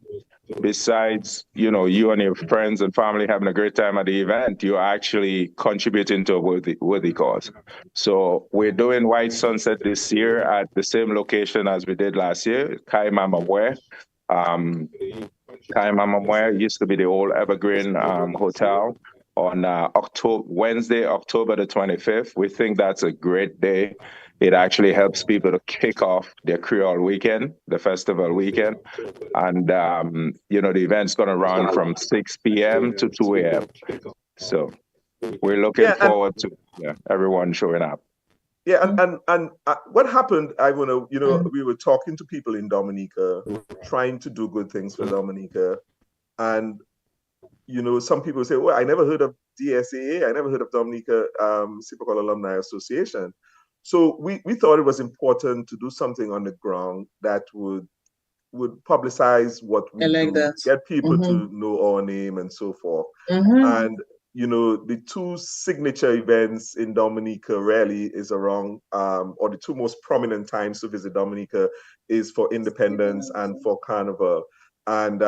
besides, you and your friends and family having a great time at the event, you're actually contributing to a worthy cause. So we're doing White Sunset this year at the same location as we did last year, Kai Mamamwe. Kai Mamamwe used to be the old Evergreen Hotel on Wednesday, October the 25th. We think that's a great day. It actually helps people to kick off their Creole weekend, the festival weekend. And, the event's going to run from 6 p.m. to 2 a.m. So we're looking forward to everyone showing up. Yeah, and what happened, we were talking to people in Dominica, trying to do good things for Dominica. And, some people say, well, I never heard of DSAA. I never heard of Dominica SIFOCOl Alumni Association. So we thought it was important to do something on the ground that would publicize what we like do, that. get people to know our name and so forth. And the two signature events in Dominica really is around, or the two most prominent times to visit Dominica is for Independence and for Carnival. And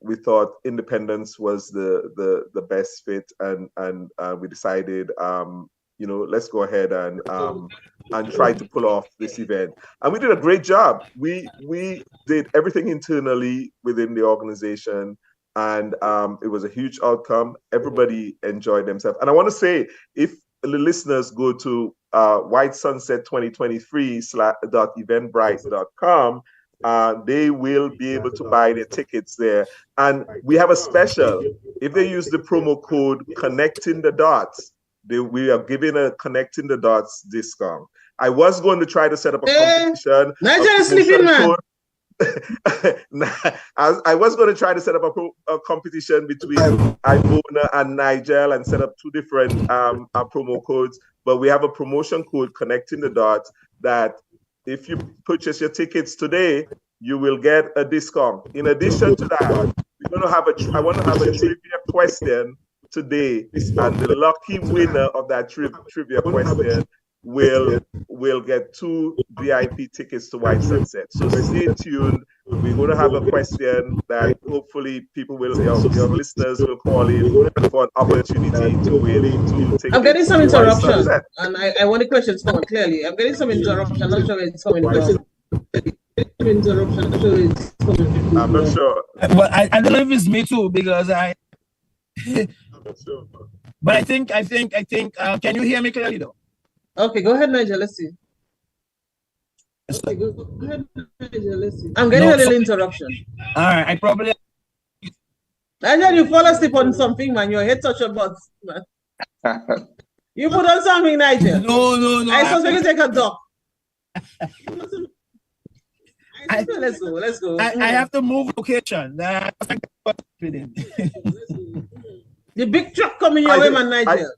we thought Independence was the best fit, and we decided, let's go ahead and try to pull off this event. And we did a great job. We did everything internally within the organization, and it was a huge outcome. Everybody enjoyed themselves. And I want to say, if the listeners go to whitesunset2023.eventbrite.com, they will be able to buy their tickets there. And we have a special. If they use the promo code Connecting the Dots, we are giving a Connecting the Dots discount. I was going to try to set up a competition. Nigel is sleeping, man. I was going to try to set up a competition between Ivona and Nigel and set up two different promo codes. But we have a promotion code, Connecting the Dots, that if you purchase your tickets today, you will get a discount. In addition to that, I want to have a trivia question today, and the lucky winner of that trivia question will get 2 VIP tickets to White Sunset. So stay tuned. We're going to have a question that hopefully your listeners will call in for an opportunity to win 2 tickets. I'm getting some interruption, and I want the questions coming clearly. I'm getting some interruption. I'm not sure it's coming from. I'm not sure. But I don't know if it's me too, because I'm not sure. But I think. Can you hear me clearly though? Okay, go ahead, Nigel. Let's see. Okay, go ahead, Nigel. Let's see. I'm getting a little interruption. All right, I probably. Nigel, you fall asleep on something, man. Your head touch your butt, man. You put on something, Nigel. No. I supposed to take a dog. Let's go. I have to move location. The big truck coming your way, man, Nigel.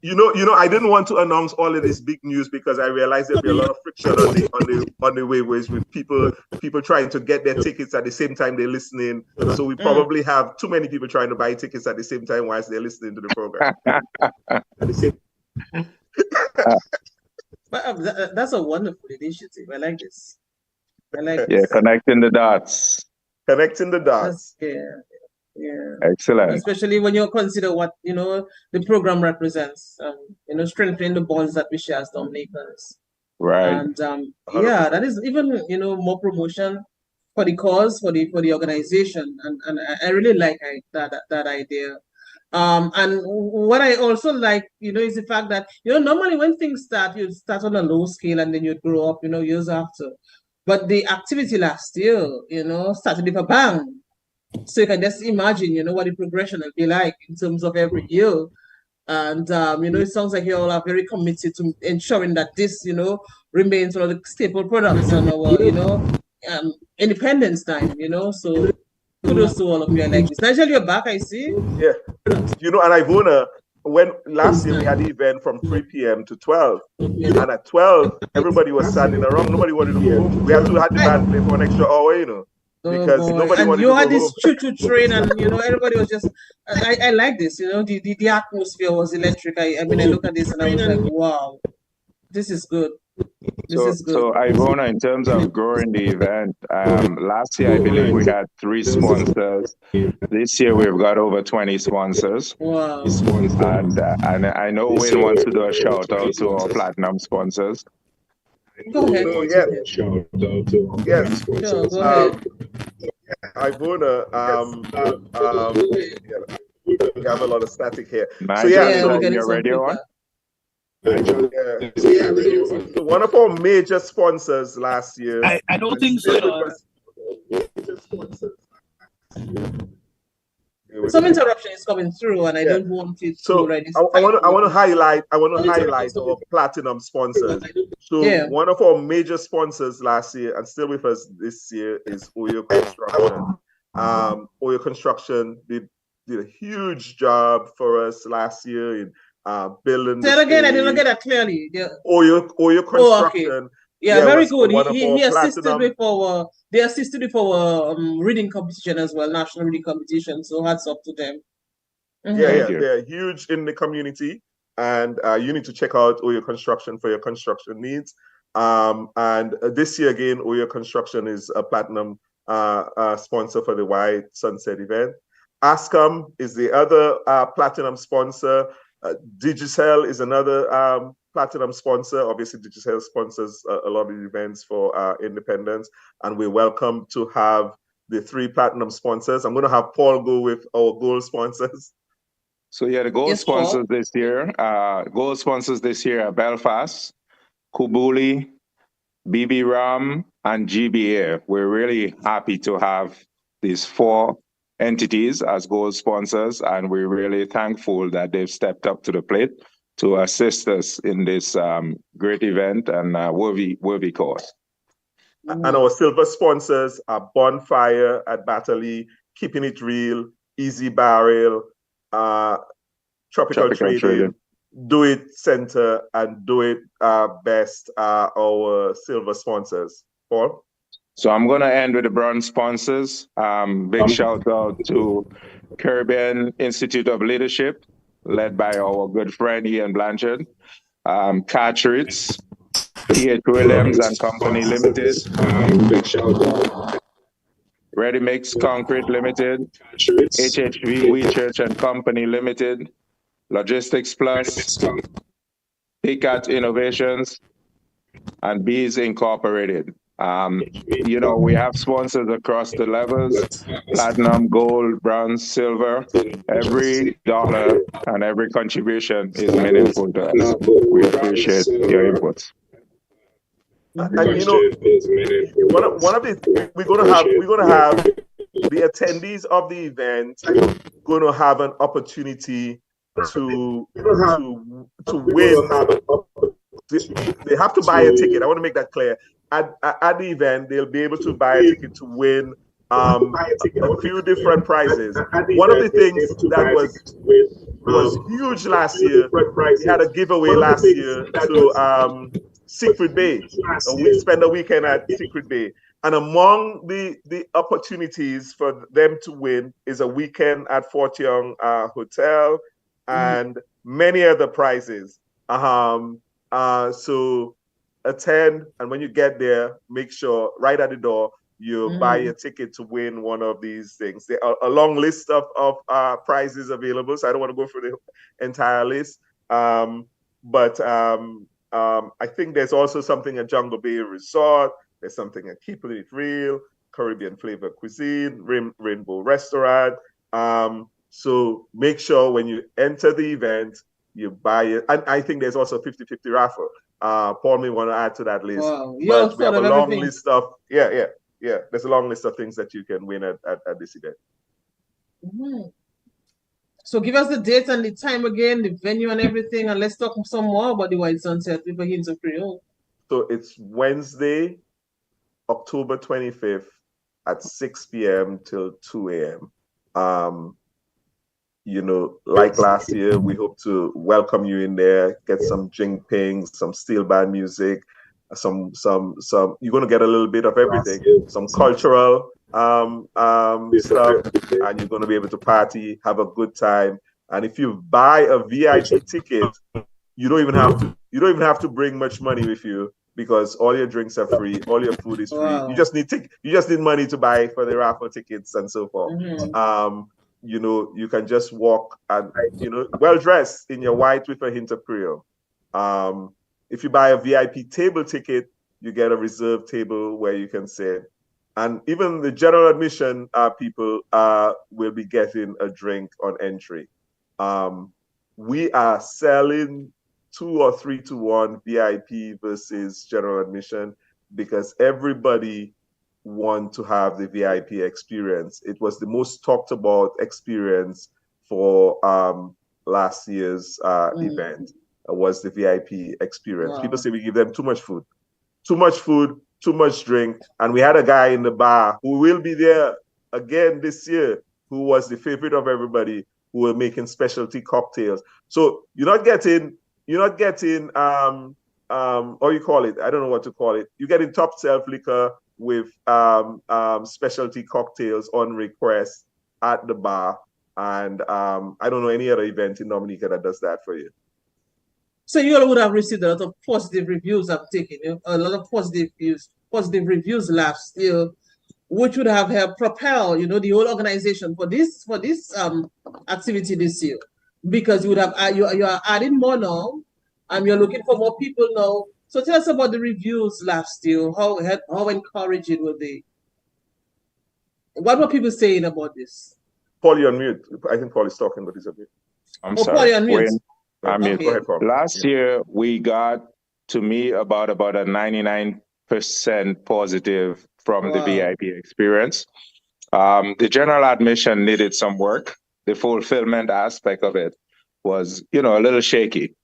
I didn't want to announce all of this big news because I realized there'll be a lot of friction on the ways with people trying to get their tickets at the same time they're listening. So we probably have too many people trying to buy tickets at the same time whilst they're listening to the program. But that's a wonderful initiative. I like this. Yeah, connecting the dots. Connecting the dots. Yeah. Excellent. Especially when you consider what the program represents. Strengthening the bonds that we share as Dominicans. Right. And that is even more promotion for the cause, for the organization, and I really like that idea. And what I also like, is the fact that normally when things start, you start on a low scale and then you grow up, years after. But the activity last year, started with a bang. So you can just imagine, what the progression will be like in terms of every year. And, it sounds like you all are very committed to ensuring that this, remains one of the staple products on our, Independence Time, So kudos to all of you. I like this. Nigel, you're back, I see. Yeah. And Ivona, when last year we had the event from 3 p.m. to 12. And at 12, everybody was standing around. Nobody wanted to go home. We had to have the band play for an extra hour, because nobody wanted to go home. You had this choo-choo train, and everybody was just. I like this. The atmosphere was electric. I look at this and I was like, wow, this is good. So Ivona, in terms of growing the event, last year I believe we had 3 sponsors. This year we've got over 20 sponsors. Wow! And I know Wayne wants to do a shout out to our platinum sponsors. Go ahead. Yes. Sure, go ahead. Ivona, we have a lot of static here. So you're radio on? One of our major sponsors last year. I don't think so. Some interruption is coming through, and I don't want it to. So I want to highlight our platinum sponsors. So one of our major sponsors last year and still with us this year is Oyo Construction. Oyo Construction did a huge job for us last year in building. Say it again. I didn't get that clearly. Oyo Construction Yeah, very good. one of our He assisted platinum. with our, they assisted with our reading competition as well, national reading competition. So hats up to them. They're huge in the community, and you need to check out Oyo Construction for your construction needs. And this year again, Oyo Construction is a platinum sponsor for the White Sunset event. ASCOM is the other platinum sponsor. Digicel is another platinum sponsor. Obviously, Digicel sponsors a lot of events for independence, and we're welcome to have the 3 platinum sponsors. I'm going to have Paul go with our gold sponsors. So yeah, the gold sponsors this year are Belfast, Kubuli, BB Ram, and GBA. We're really happy to have these 4 entities as gold sponsors, and we're really thankful that they've stepped up to the plate to assist us in this great event and worthy cause. And our silver sponsors are Bonfire at Batterley, Keeping It Real, Easy Barrel, Tropical Trading, Do It Center, and Do It Best are our silver sponsors. Paul? So I'm going to end with the bronze sponsors. Big shout out to Caribbean Institute of Leadership, led by our good friend Ian Blanchard, Cartridge, T.H. Williams and Company Limited, big shout out. Ready Mix Concrete Limited, HHV We Church and Company Limited, Logistics Plus, PCAT Innovations, and Bees Incorporated. We have sponsors across the levels, platinum, gold, bronze, silver. Every dollar and every contribution is meaningful to us. We appreciate your inputs. And one of the we're gonna have the attendees of the event going to have an opportunity to win. They have to buy a ticket. I want to make that clear. At the event, they'll be able to buy a ticket to win a few different prizes. One of the things that was huge last year, we had a giveaway last year to Secret Bay. We spent a weekend at Secret Bay. And among the opportunities for them to win is a weekend at Fort Young Hotel and many other prizes. So attend, and when you get there, make sure right at the door you buy a ticket to win one of these things. There are a long list of prizes available, so I don't want to go through the entire list. But I think there's also something at Jungle Bay Resort. There's something at Keeping It Real, Caribbean Flavor Cuisine, Rainbow Restaurant. So make sure when you enter the event, you buy it. And I think there's also 50-50 raffle. Paul may want to add to that list. Wow. But we have a long list of, there's a long list of things that you can win at this event. So give us the date and the time again, the venue and everything, and let's talk some more about the White Sunset with a hint of Creole. So it's Wednesday, October 25th at 6 p.m. till 2 a.m. Like last year, we hope to welcome you in there, get some jing-ping, some steel band music, some you're going to get a little bit of everything, some cultural stuff, and you're going to be able to party, have a good time. And if you buy a VIP ticket, you don't even have to bring much money with you, because all your drinks are free, all your food is free. Wow. You just need money to buy for the raffle tickets and so forth. You can just walk and well dressed in your white with a hint of Creole. If you buy a VIP table ticket, you get a reserved table where you can sit. And even the general admission people will be getting a drink on entry. We are selling 2 or 3 to 1 VIP versus general admission, because everybody want to have the VIP experience. It was the most talked about experience for last year's event, was the VIP experience. Wow. People say we give them too much food, too much drink. And we had a guy in the bar who will be there again this year, who was the favorite of everybody, who were making specialty cocktails. So you're not getting or you call it, I don't know what to call it. You're getting top shelf liquor with specialty cocktails on request at the bar. And I don't know any other event in Dominica that does that for you. So you all would have received a lot of positive reviews. I've taken a lot of positive reviews last year, which would have helped propel, the whole organization for this activity this year, because you would have you are adding more now, and you're looking for more people now. So tell us about the reviews last year. How encouraging were they? What were people saying about this? Paul, you're on mute. I think Paul is talking, but he's on mute. I'm sorry. Paul, you're on mute. I mean, Okay. Go ahead, Paul. Last year we got, to me, about a 99% positive from the VIP experience. The general admission needed some work. The fulfillment aspect of it was, a little shaky.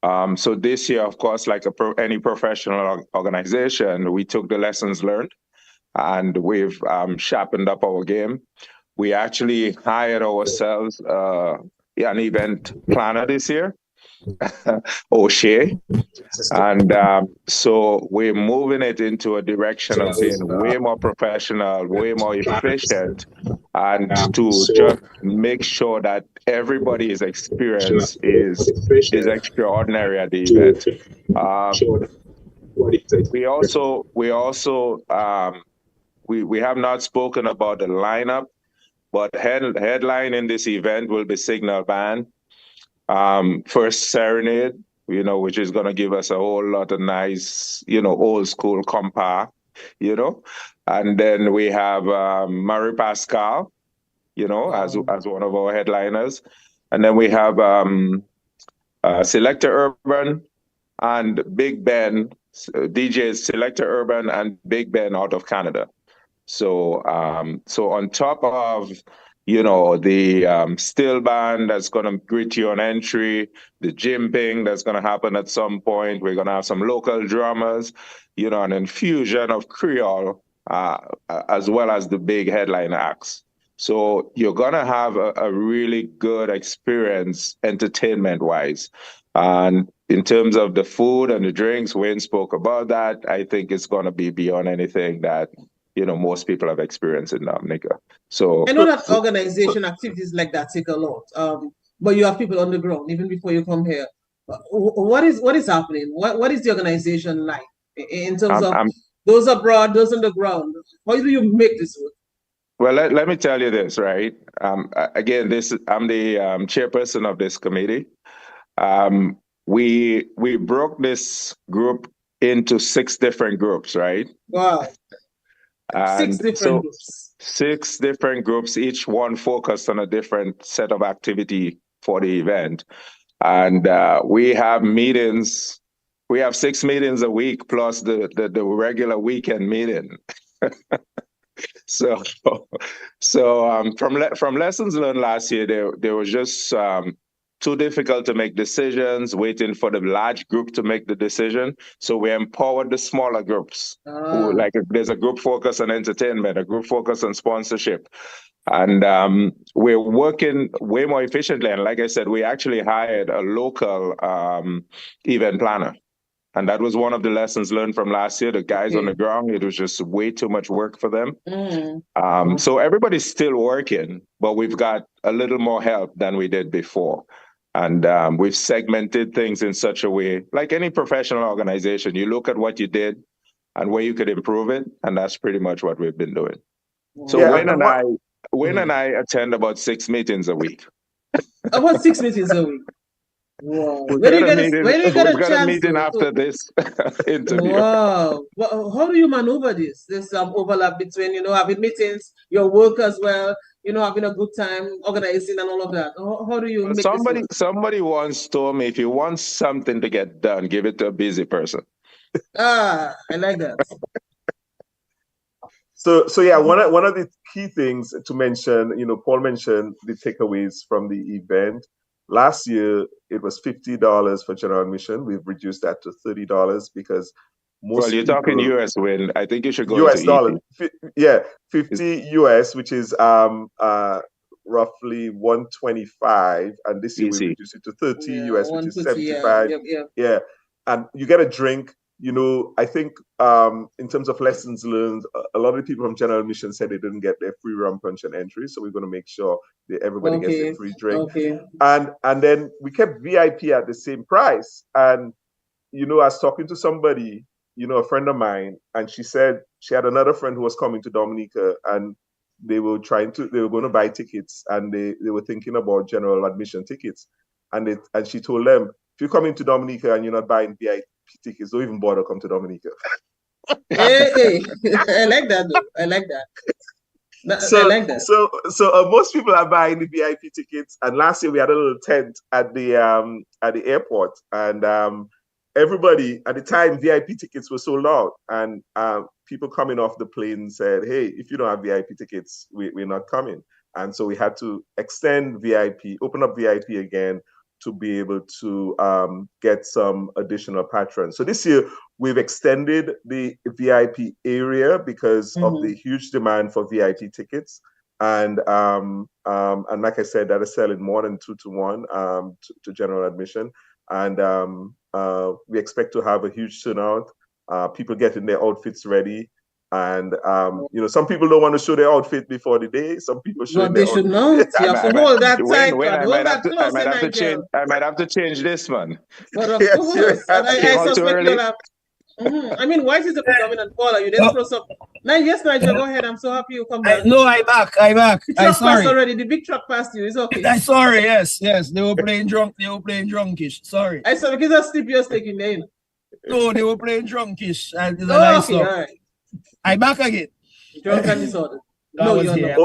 So this year, of course, like any professional organization, we took the lessons learned and we've sharpened up our game. We actually hired ourselves an event planner this year, O'Shea. And so we're moving it into a direction of being way more professional, way more efficient, and to just make sure that everybody's experience is extraordinary at the event. We have not spoken about the lineup, but headline in this event will be Signal Band. First Serenade, which is going to give us a whole lot of nice, old school compa, and then we have Marie Pascal, as one of our headliners, and then we have Selector Urban and Big Ben, DJs Selector Urban and Big Ben out of Canada. So on top of the still band that's going to greet you on entry, the jimping that's going to happen at some point. We're going to have some local drummers, an infusion of Creole, as well as the big headline acts. So you're going to have a really good experience entertainment-wise. And in terms of the food and the drinks, Wayne spoke about that. I think it's going to be beyond anything that most people have experienced in Dominica. So I know that organization activities like that take a lot. But you have people on the ground even before you come here. What is happening? What is the organization like in terms of those abroad, those on the ground? How do you make this work? Well, let me tell you this, right? Again, I'm the chairperson of this committee. We broke this group into 6 different groups, right? Wow. And 6 different groups. 6 different groups, each one focused on a different set of activity for the event. And we have meetings. We have 6 meetings a week plus the regular weekend meeting. So from lessons learned last year, there was just too difficult to make decisions, waiting for the large group to make the decision. So we empowered the smaller groups. There's a group focus on entertainment, a group focus on sponsorship. And we're working way more efficiently. And like I said, we actually hired a local event planner. And that was one of the lessons learned from last year. The guys on the ground, it was just way too much work for them. So everybody's still working, but we've got a little more help than we did before. And we've segmented things in such a way, like any professional organization, you look at what you did and where you could improve it. And that's pretty much what we've been doing. So Wayne and I attend about 6 meetings a week. About 6 meetings a week. Wow. We've got a meeting after this interview. Wow. Well, how do you maneuver this? There's some overlap between, having meetings, your work as well, having a good time, organizing and all of that. How do you make this work? Somebody once told me, if you want something to get done, give it to a busy person. I like that. So yeah, one of the key things to mention, Paul mentioned the takeaways from the event. Last year, it was $50 for general admission. We've reduced that to $30 because most you're talking US, Wayne. I think you should go US to dollars. Yeah, 50 US, which is roughly 125, and this year we reduced it to 30 US, which is 75. Yeah. you get a drink. You know, I think in terms of lessons learned, a lot of the people from general admission said they didn't get their free rum punch and entry, so we're going to make sure that everybody gets a free drink. Okay. And then we kept VIP at the same price. And you know, I was talking to somebody, you know, a friend of mine, and she said she had another friend who was coming to Dominica, and they were going to buy tickets, and they were thinking about general admission tickets, and she told them, if you're coming to Dominica and you're not buying VIP tickets, don't even bother come to Dominica. Hey, I like that though. I like that. So, I like that. So most people are buying the VIP tickets, and last year we had a little tent at the airport, and everybody at the time VIP tickets were sold out, and people coming off the plane said, "Hey, if you don't have VIP tickets, we're not coming." And so we had to extend VIP, open up VIP again to be able to get some additional patrons. So this year we've extended the VIP area because of the huge demand for VIP tickets. And like I said, that is selling more than 2 to 1 to general admission. And we expect to have a huge turnout, people getting their outfits ready. And you know, some people don't want to show their outfit before the day. Some people show. Well, they should not. You have to hold that tight. I might have to change this, man. But of course, I suspect you'll have. I mean, white is a predominant color. You didn't throw some. Yes, Nigel, go ahead. I'm so happy you come back. No, I'm back. The truck passed already. The big truck passed you. It's okay. I'm sorry. Yes. They were playing drunk. They were playing drunkish. Sorry. I saw because I sleep you're taking there. No, they were playing drunkish. And okay, all right. I'm back again. Drunk and disorder. No, you're not.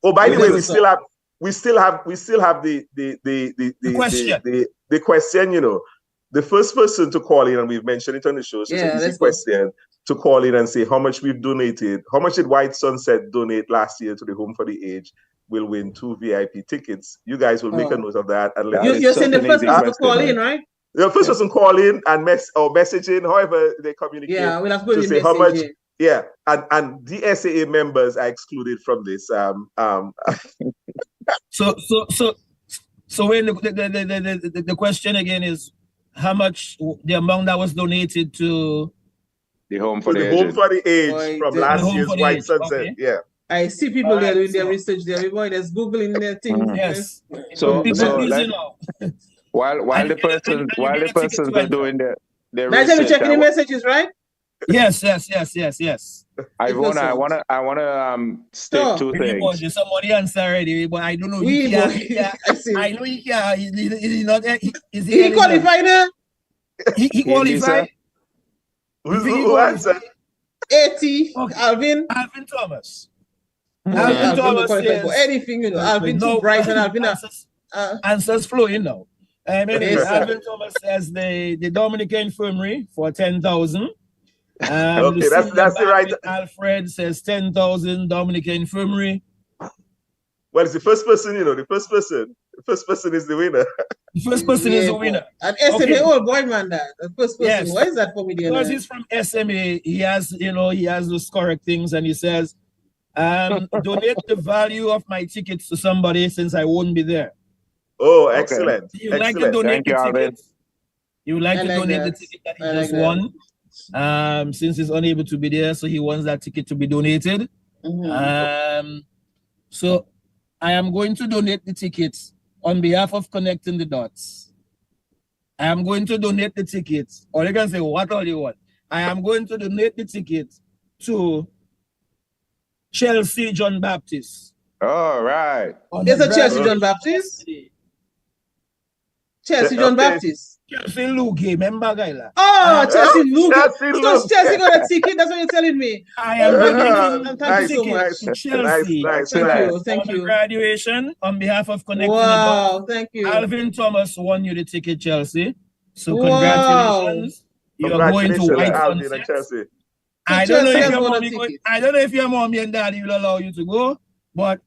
Oh, by the way, we still have the question. The question, you know, the first person to call in, and we've mentioned it on the show, so it's an easy question to call in and say how much we've donated. How much did White Sunset donate last year to the Home for the Aged? Will win 2 VIP tickets. You guys will make a note of that. And you're saying the first person to call in, right? The first person call in and message in, however they communicate. Yeah, we'll have to say how much. Yeah, and DSAA members are excluded from this. So when the question again is how much the amount that was donated to the Home for the Aged from last year's White Sunset. Okay. Yeah. I see people there doing their research there. Everybody's Googling their things. Yes. So while the persons are doing their research, you're checking the messages, right? Yes. I wanna state 2 things. Somebody answer already, but I don't know. I know he can. He's not. Is he qualified now? He qualified. Who answered? 80. Okay. Alvin Thomas. Alvin Thomas for anything, you know. Alvin too bright and Alvin answers flowing now. Alvin Thomas says the Dominica Infirmary for 10,000. Okay, that's the right. Alfred says 10,000 Dominica Infirmary. Well, it's the first person, you know. The first person is the winner. The first person is the winner. And SMA old boy man, that the first person. Yes. Why is that for me? Because he's from SMA, he has those correct things, and he says, donate the value of my tickets to somebody since I won't be there. Oh, excellent! Okay. You like to donate the tickets? You would like to donate the ticket that he just won? Since he's unable to be there, so he wants that ticket to be donated. So I am going to donate the tickets on behalf of Connecting the Dots. I am going to donate the tickets, or you can say what all you want. I am going to donate the tickets to Chelsea John Baptist. All right. There's a Chelsea John Baptist? Chelsea John Baptist. Chelsea Luke, remember, Gaila? Oh, Chelsea Luke. Because Chelsea got a ticket, that's what you're telling me. I am going thank you so much. To Chelsea. Thank you. Graduation on behalf of Connecting the Dots. Thank you. Alvin Thomas won you the ticket, Chelsea. So congratulations. You are going to White Sunset. Chelsea. I don't know if your mommy and daddy will allow you to go, but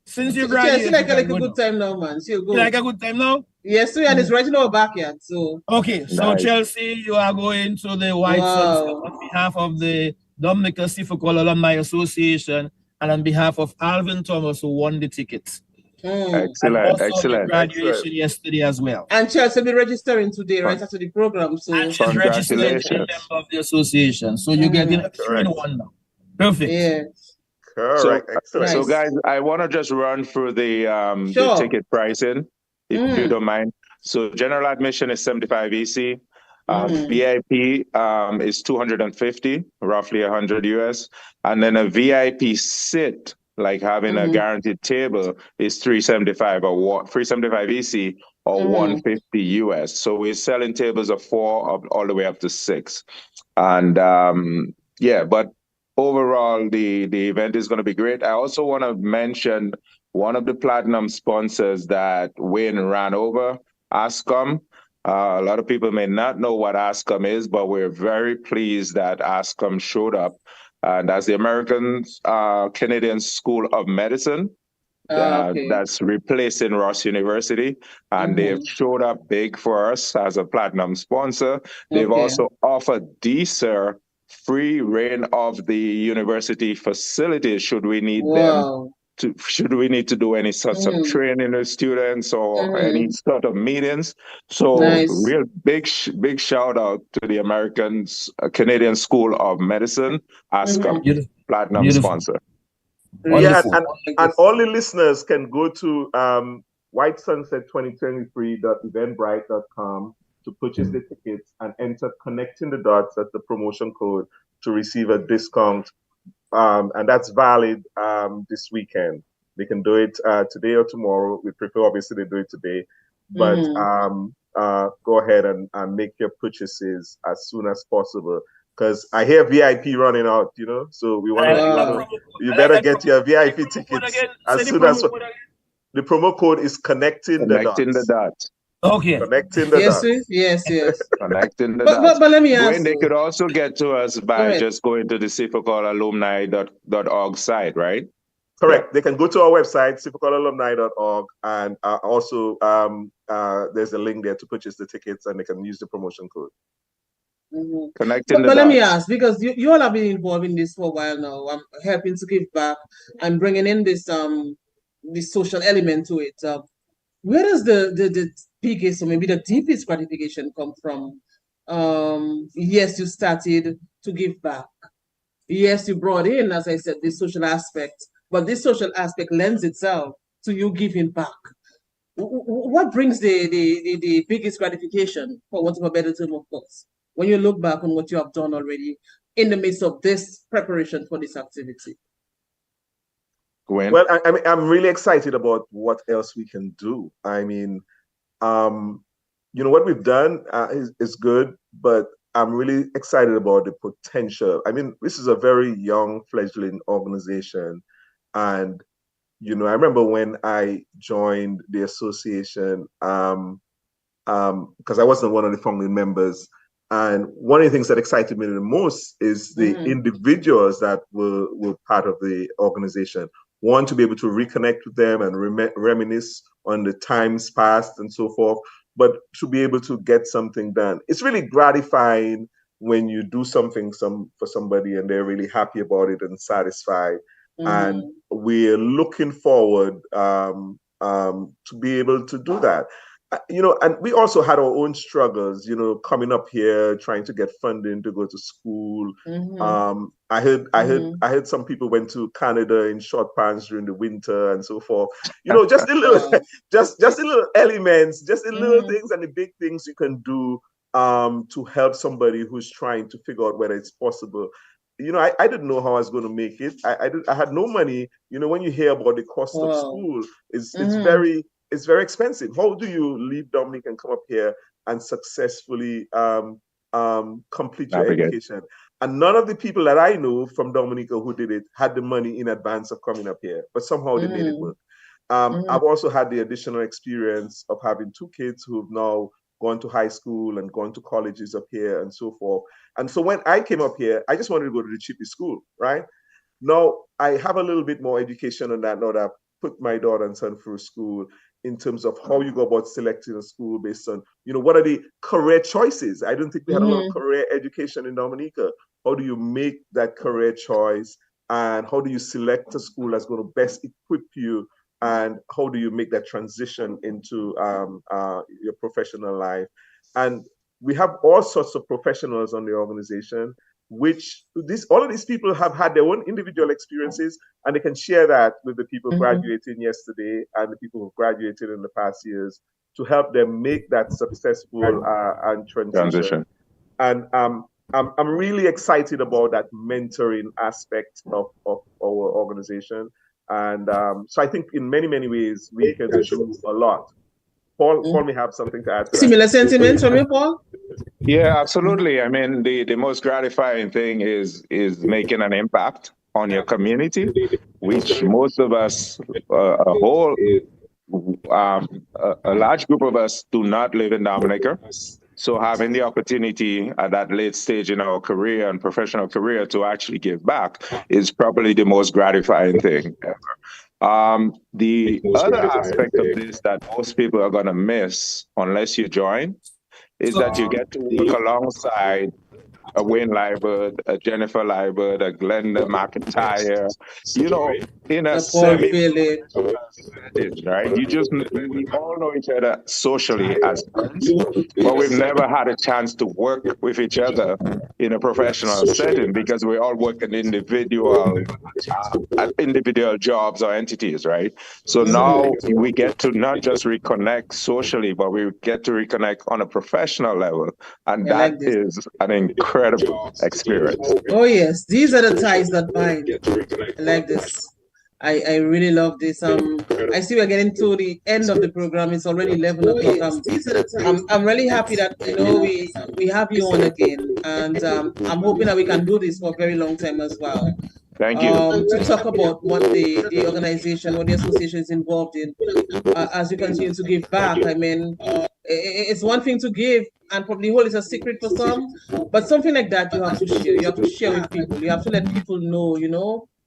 since you graduated, she like a good time now, man. She'll go. You like a good time now? Yes, and it's right in our backyard. So okay, so nice. Chelsea, you are going to the White Sunset on behalf of the Dominica SIFOCOl Alumni Association and on behalf of Alvin Thomas, who won the ticket. Mm. And Excellent, also the excellent. graduation yesterday as well. And Chelsea will be registering today, right Con- after the program. So And she's registered as a member Congratulations. of the association. So you're getting a 3-in-1 now. Perfect. yeah, So, Correct. Excellent. so nice. guys, I want to just run through the Sure. ticket pricing, if you don't mind. So general admission is 75 EC. VIP is 250, roughly 100 US, and then a VIP sit, like having a guaranteed table, is 375 or 375 EC or 150 US. So we're selling tables of 4 all the way up to 6, and yeah, but overall, the event is going to be great. I also want to mention one of the platinum sponsors that Wayne ran over, ASCOM. A lot of people may not know what ASCOM is, but we're very pleased that ASCOM showed up. And that's the American Canadian School of Medicine. That's replacing Ross University, and they've showed up big for us as a platinum sponsor. They've also offered DSER free reign of the university facilities should we need them to, should we need to do any sorts of training with students or any sort of meetings. So real big shout out to the Canadian School of Medicine, ASCOM, platinum sponsor. Yeah, and all the listeners can go to whitesunset2023.eventbrite.com to purchase the tickets and enter Connecting the Dots as the promotion code to receive a discount. And that's valid this weekend. They can do it today or tomorrow. We prefer, obviously, they do it today. But go ahead and make your purchases as soon as possible. Because I hear VIP running out, so we want to, you better get your VIP tickets as soon as the promo code is Connecting the Dots. Okay. Connecting the dots. Yes. Connecting the dots. But let me ask They could also get to us by just going to the SIFOCOl alumni.org site, right? Correct. Yeah. They can go to our website, SIFOCOL and also there's a link there to purchase the tickets, and they can use the promotion code. Connecting but let me ask, because you all have been involved in this for a while now. I'm helping to give back. I'm bringing in this social element to it. Where does the biggest or maybe the deepest gratification come from? Yes, you started to give back. Yes, you brought in, as I said, this social aspect, but this social aspect lends itself to you giving back. What brings the biggest gratification, for want of a better term, of course, when you look back on what you have done already in the midst of this preparation for this activity? Gwen? Well, I'm really excited about what else we can do. I mean, what we've done is good, but I'm really excited about the potential. I mean, this is a very young, fledgling organization. And, I remember when I joined the association, because I wasn't one of the founding members. And one of the things that excited me the most is the individuals that were part of the organization. One, to be able to reconnect with them and reminisce on the times past and so forth, but to be able to get something done. It's really gratifying when you do something for somebody and they're really happy about it and satisfied. And we're looking forward to be able to do that. And we also had our own struggles, coming up here, trying to get funding to go to school. I heard some people went to Canada in short pants during the winter and so forth. Just the little, just the little elements, just the little things and the big things you can do to help somebody who's trying to figure out whether it's possible. I didn't know how I was going to make it. I had no money. When you hear about the cost of school, it's very expensive. How do you leave Dominica and come up here and successfully complete your education? And none of the people that I know from Dominica who did it had the money in advance of coming up here, but somehow they made it work. I've also had the additional experience of having 2 kids who've now gone to high school and gone to colleges up here and so forth. And so when I came up here, I just wanted to go to the cheapest school, right? Now I have a little bit more education on that now that I've put my daughter and son through school, in terms of how you go about selecting a school based on, what are the career choices? I don't think we had a lot of career education in Dominica. How do you make that career choice? And how do you select a school that's going to best equip you and how do you make that transition into your professional life. And we have all sorts of professionals on the organization, which all of these people have had their own individual experiences, and they can share that with the people graduating yesterday and the people who graduated in the past years to help them make that successful and transition. And I'm really excited about that mentoring aspect of our organization. And so I think in many, many ways we can do a lot. Paul may have something to add to that. Similar sentiments from you, Paul? Yeah, absolutely. I mean, the most gratifying thing is making an impact on your community, which most of us, a large group of us do not live in Dominica. So having the opportunity at that late stage in our career and professional career to actually give back is probably the most gratifying thing ever. The other aspect of this that most people are going to miss unless you join is that you get to work alongside a Wayne Liebert, a Jennifer Liebert, a Glenda McIntyre, you know, in a semi, right? We all know each other socially as friends, but we've never had a chance to work with each other in a professional setting because we all work in individual jobs or entities, right? So now we get to not just reconnect socially, but we get to reconnect on a professional level, and that is an incredible experience. Oh yes, these are the ties that bind. I like this. I really love this. I see we're getting to the end of the program. It's already 11 o'clock. I'm really happy that we have you on again, and I'm hoping that we can do this for a very long time as well. Thank you. To talk about what the organization, what the association is involved in, as you continue to give back. I mean, it's one thing to give and probably hold it a secret for some, but something like that you have to share. You have to share with people. You have to let people know,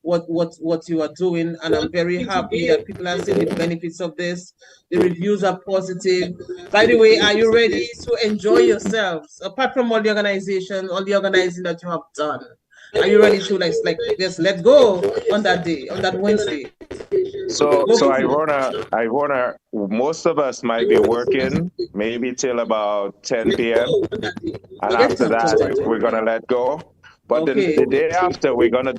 what you are doing. And I'm very happy that people are seeing the benefits of this. The reviews are positive. By the way, are you ready to enjoy yourselves? Apart from all the organization, all the organizing that you have done, are you ready to just let go on that day, on that Wednesday? So I wanna. Most of us might be working maybe till about 10 p.m. and after that we're gonna let go. But the day after we're gonna.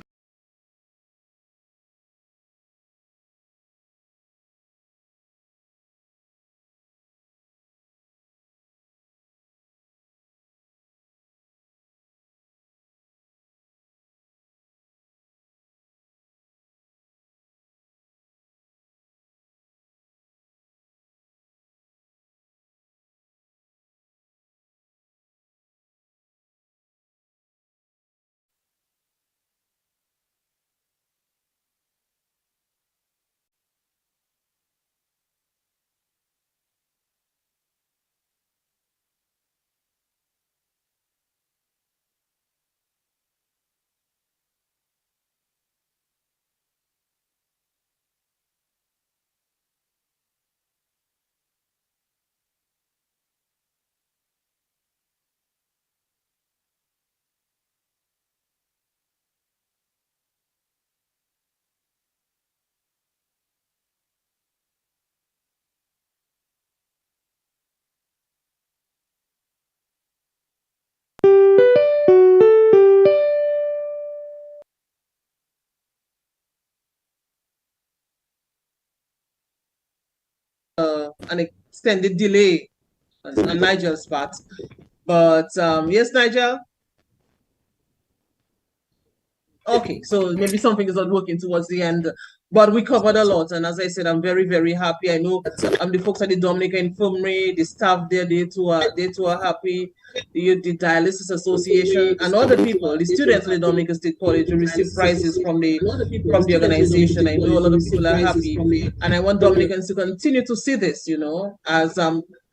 An extended delay on Nigel's part. But yes, Nigel? Okay, so maybe something is not working towards the end, but we covered a lot. And as I said, I'm very, very happy. I know the folks at the Dominica Infirmary, the staff there, they too are happy. The Dialysis Association and other people, the students at the Dominica State College who receive prizes from the organization. I know a lot of people are happy. And I want Dominicans to continue to see this, as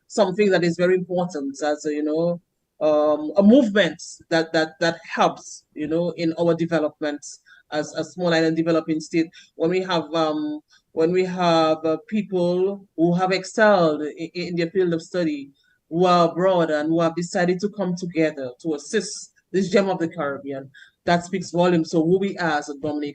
something that is very important, as a movement that helps, in our development as a small island developing state. When we have people who have excelled in their field of study, who are abroad and who have decided to come together to assist this gem of the Caribbean, that speaks volumes. So who we are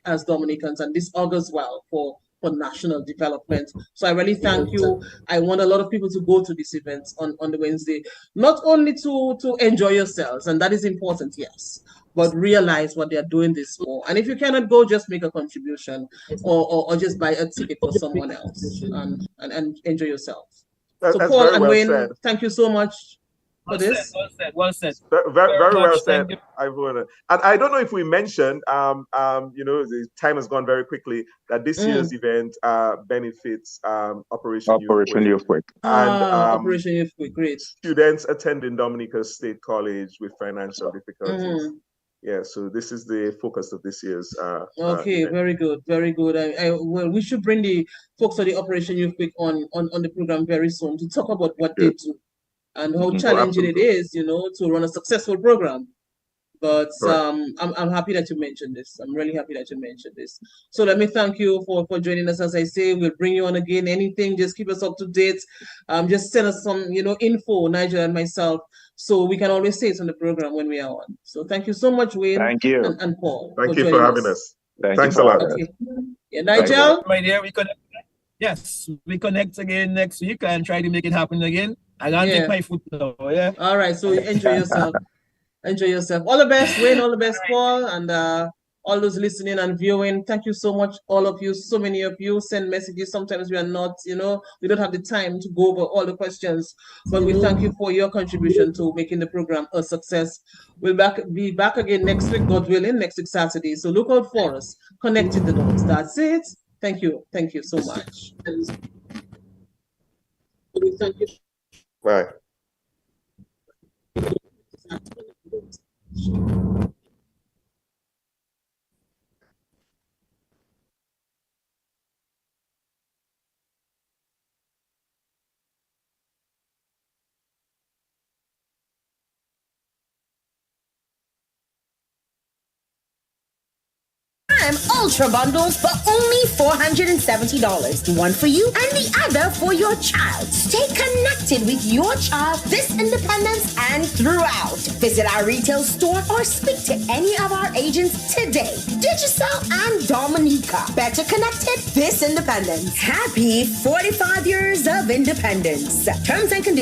as Dominicans, and this augurs well for for national development. So I really thank you. I want a lot of people to go to this event on the Wednesday, not only to enjoy yourselves, and that is important, yes, but realize what they are doing this for. And if you cannot go, just make a contribution or just buy a ticket for someone else and enjoy yourself. So Paul and Wayne, thank you so much for this. Well said. Very well said, Ivona. And I don't know if we mentioned, the time has gone very quickly, that this year's event benefits Operation Youth Week. And Operation Youth Week, great. Students attending Dominica State College with financial difficulties. Yeah, so this is the focus of this year's okay, event. Very good, very good. Well, we should bring the folks of the Operation Youth Week on the program very soon to talk about what they do and how challenging it is, to run a successful program. But I'm happy that you mentioned this. I'm really happy that you mentioned this. So let me thank you for joining us. As I say, we'll bring you on again. Anything, just keep us up to date. Just send us some, info, Nigel and myself, so we can always say it on the program when we are on. So thank you so much, Wayne. Thank you. And Paul. Thank you for having us. Thanks a lot. Okay. Yeah, Nigel? My dear, we connect again next week and try to make it happen again. I gotta take my foot now, yeah? All right, so enjoy yourself. Enjoy yourself. All the best, Wayne. All the best, Paul. And all those listening and viewing, thank you so much, all of you. So many of you send messages. Sometimes we are not, we don't have the time to go over all the questions. But we thank you for your contribution to making the program a success. We'll be back again next week, God willing, next week, Saturday. So look out for us. Connecting the dots. That's it. Thank you. Thank you so much. Thank you. Bye. Ultra bundles for only $470. One for you and the other for your child. Stay connected with your child this independence and throughout. Visit our retail store or speak to any of our agents today. Digicel and Dominica. Better connected this independence. Happy 45 years of independence. Terms and conditions